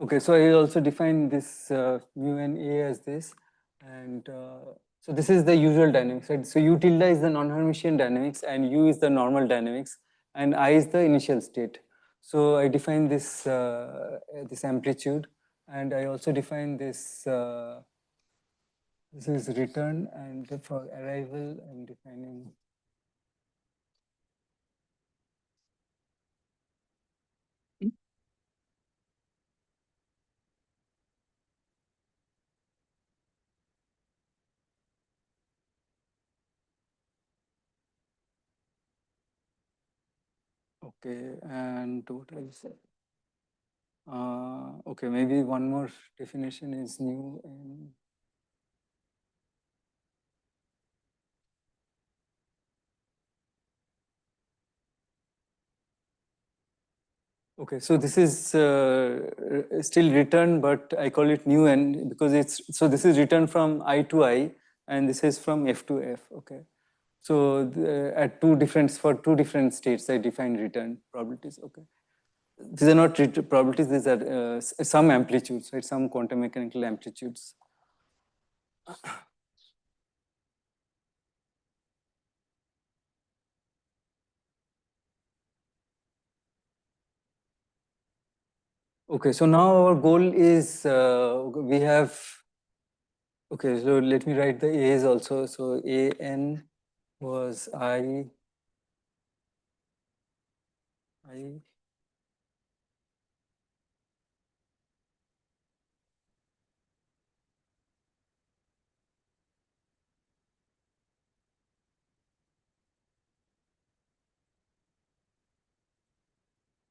okay, so I also define this mu and A as this, and so this is the usual dynamics, right? So U tilde is the non-Hermitian dynamics, and U is the normal dynamics, and I is the initial state. So I define this this amplitude, and I also define this. This is return, and for arrival, I'm defining. Okay, and what else? Okay, maybe one more definition is new. And Okay, so this is still written, but I call it new n because so this is written from I to I, and this is from F to F. Okay, so at for two different states, I define return probabilities. Okay, these are not probabilities; these are some amplitudes, right? Some quantum mechanical amplitudes. Okay, so now our goal is we have. Okay, so let me write the A's also. So AN was I.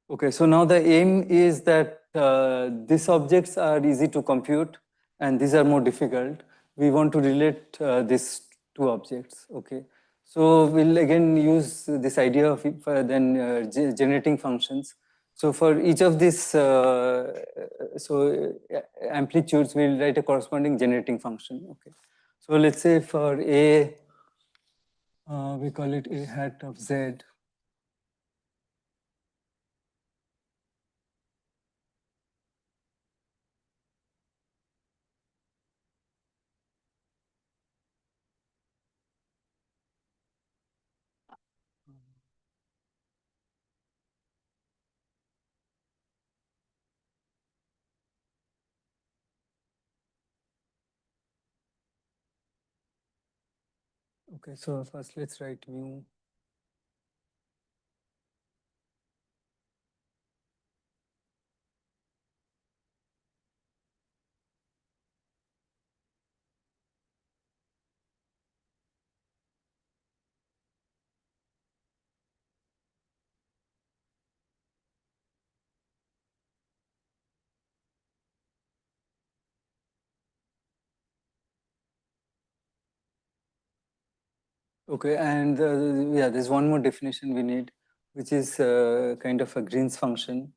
Okay, so now the aim is that these objects are easy to compute and these are more difficult. We want to relate these two objects. Okay, so we'll again use this idea of generating functions. So for each of these amplitudes, we'll write a corresponding generating function. Okay, so let's say for A, we call it A hat of Z. Okay, so first let's write mu. Okay, and yeah, there's one more definition we need, which is kind of a Green's function.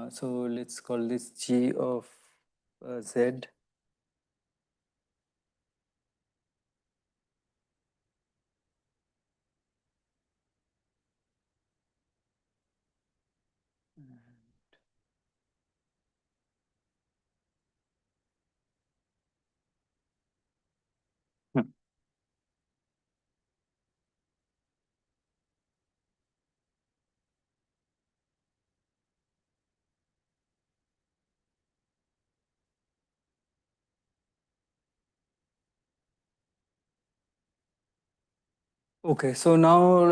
So let's call this G of Z. Hmm. Okay, so now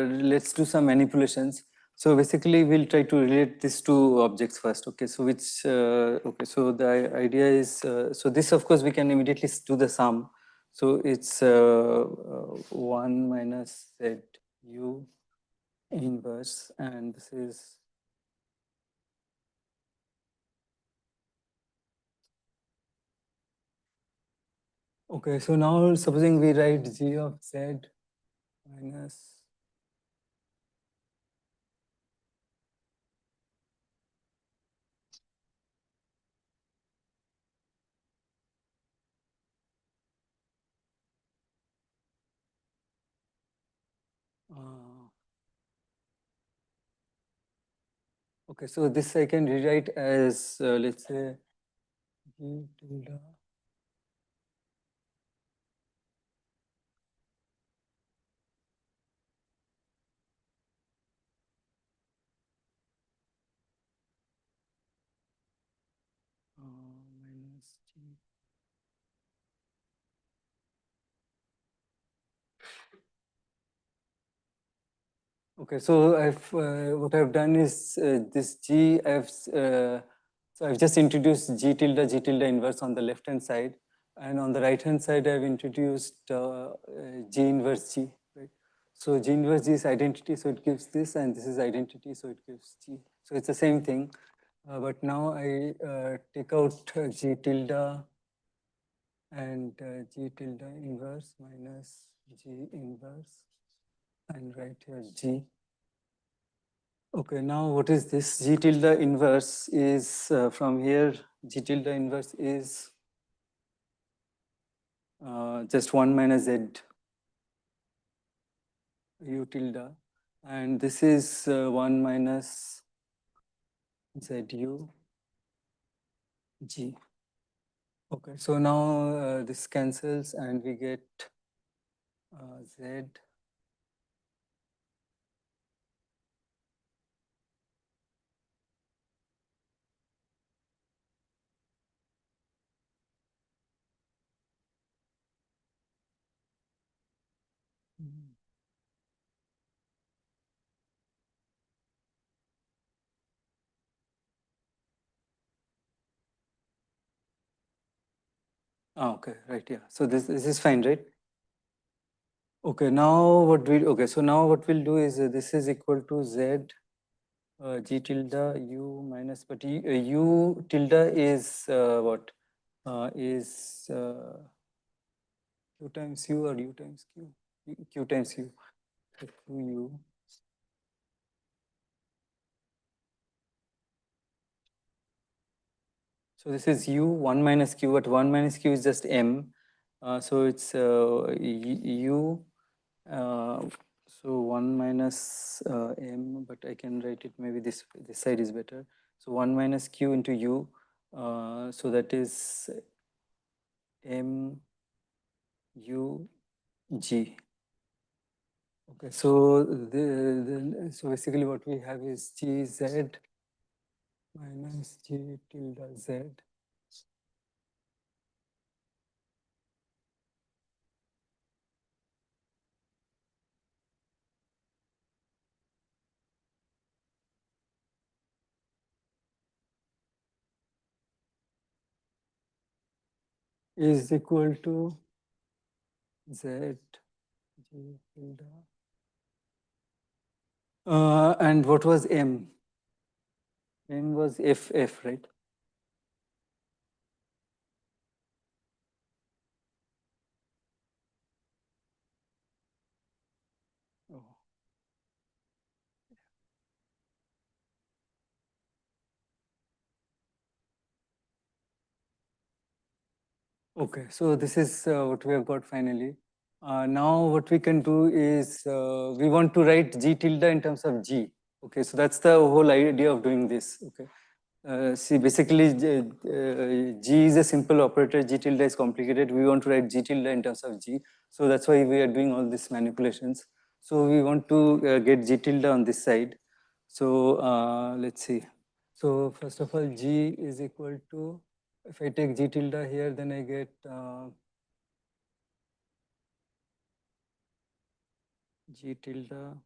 let's do some manipulations. So basically, we'll try to relate these two objects first. Okay, so okay, so the idea is, so this, of course, we can immediately do the sum. So it's 1 minus Z U inverse, and this is okay. So now supposing we write G of Z minus uh, okay, so this I can rewrite as let's say G tilde minus G. Okay, so I've what I've done is this G so I've just introduced G tilde inverse on the left hand side, and on the right hand side I've introduced G inverse G. Right? So G inverse G is identity, so it gives this, and this is identity, so it gives G. So it's the same thing, but now I take out G tilde and G tilde inverse minus G inverse, and write here G. Okay, now what is this? G tilde inverse is from here, G tilde inverse is just 1 minus Z U tilde. And this is 1 minus ZU G. Okay, so now this cancels and we get Z. Okay, right, yeah. So this is fine, right? Okay, now so now what we'll do is this is equal to Z G tilde U minus, but U tilde is what? Is Q times U or U times Q? Q times U. So QU. So this is U, 1 minus Q, but 1 minus Q is just M. So it's U. So 1 minus M, but I can write it maybe this side is better. So 1 minus Q into U. So that is M U G. Okay, so so basically what we have is GZ minus G tilde Z is equal to Z G tilde. And what was M? M was FF, right? Oh. Okay, so this is what we have got finally. Now what we can do is we want to write G tilde in terms of G. Okay, so that's the whole idea of doing this. Okay. See, basically, G is a simple operator, G tilde is complicated. We want to write G tilde in terms of G. So that's why we are doing all these manipulations. So we want to get G tilde on this side. So let's see. So first of all, G is equal to, if I take G tilde here, then I get G tilde.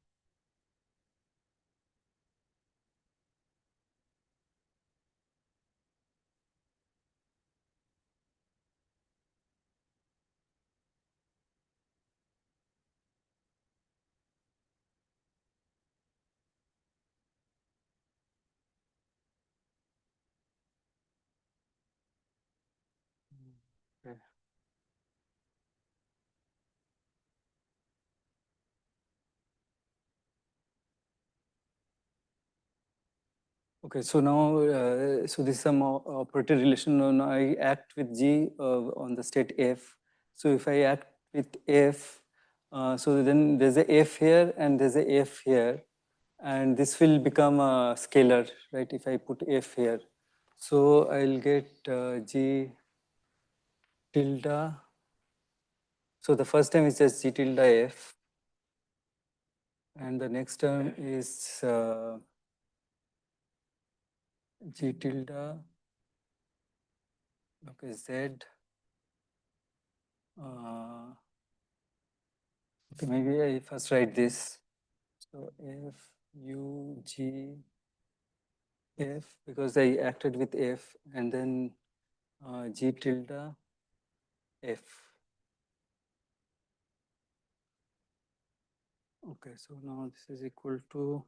Okay. Okay, so now, so this is some operator relation. Now I act with G on the state F. So if I act with F, so then there's a F here and there's a F here, and this will become a scalar, right? If I put F here, so I'll get G tilde. So the first term is just G tilde F, and the next term is G tilde. Okay, Z. Okay, maybe I first write this. So F U G F, because I acted with F, and then G tilde F. Okay, so now this is equal to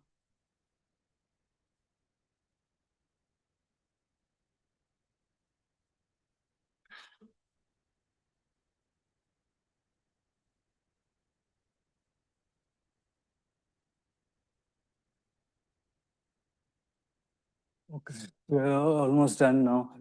Okay, we're almost done now.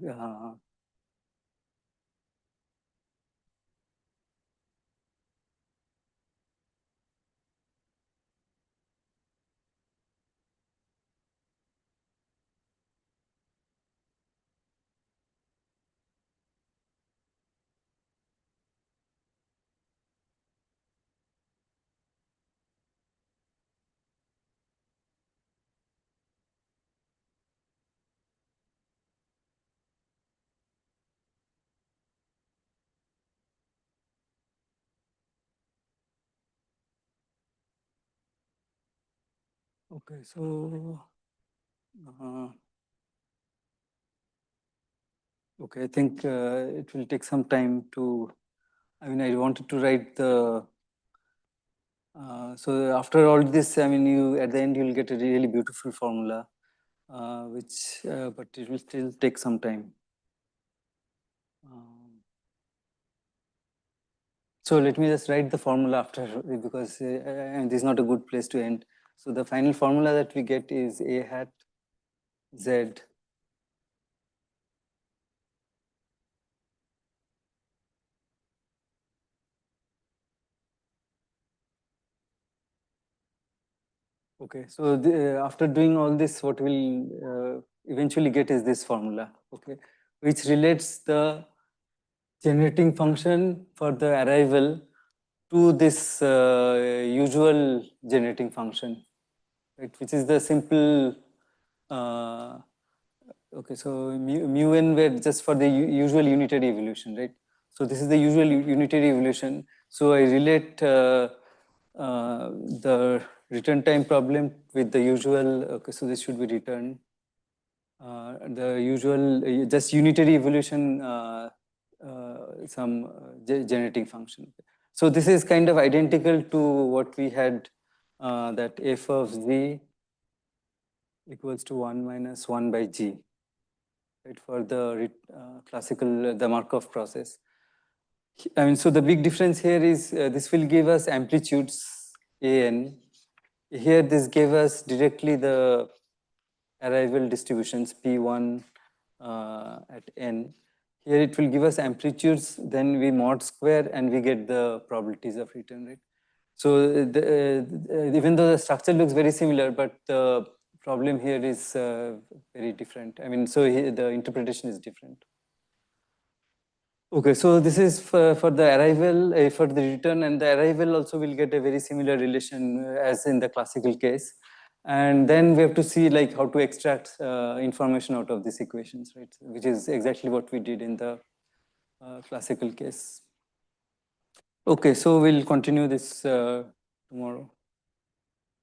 Okay, so okay, I think it will take some time to. I mean, I wanted to write the. So after all this, I mean, you at the end you'll get a really beautiful formula, but it will still take some time. So let me just write the formula after, because this is not a good place to end. So the final formula that we get is A hat Z Okay, so after doing all this, what we'll eventually get is this formula, okay, which relates the generating function for the arrival to this usual generating function, right, which is the simple, okay, so mu n were just for the usual unitary evolution, right? So this is the usual unitary evolution. So I relate the return time problem with the usual, okay, so this should be returned. The usual, just unitary evolution, some generating function. So this is kind of identical to what we had, that f of z equals to 1 minus 1 by g, right, for the classical, the Markov process. I mean, so the big difference here is this will give us amplitudes an. Here, this gave us directly the arrival distributions P1 at n. Here, it will give us amplitudes, then we mod square and we get the probabilities of return, right? So even though the structure looks very similar, but the problem here is very different. I mean, so here, the interpretation is different. Okay, so this is for the arrival, for the return, and the arrival also will get a very similar relation as in the classical case. And then we have to see like how to extract information out of these equations, right? Which is exactly what we did in the classical case. Okay, so we'll continue this tomorrow.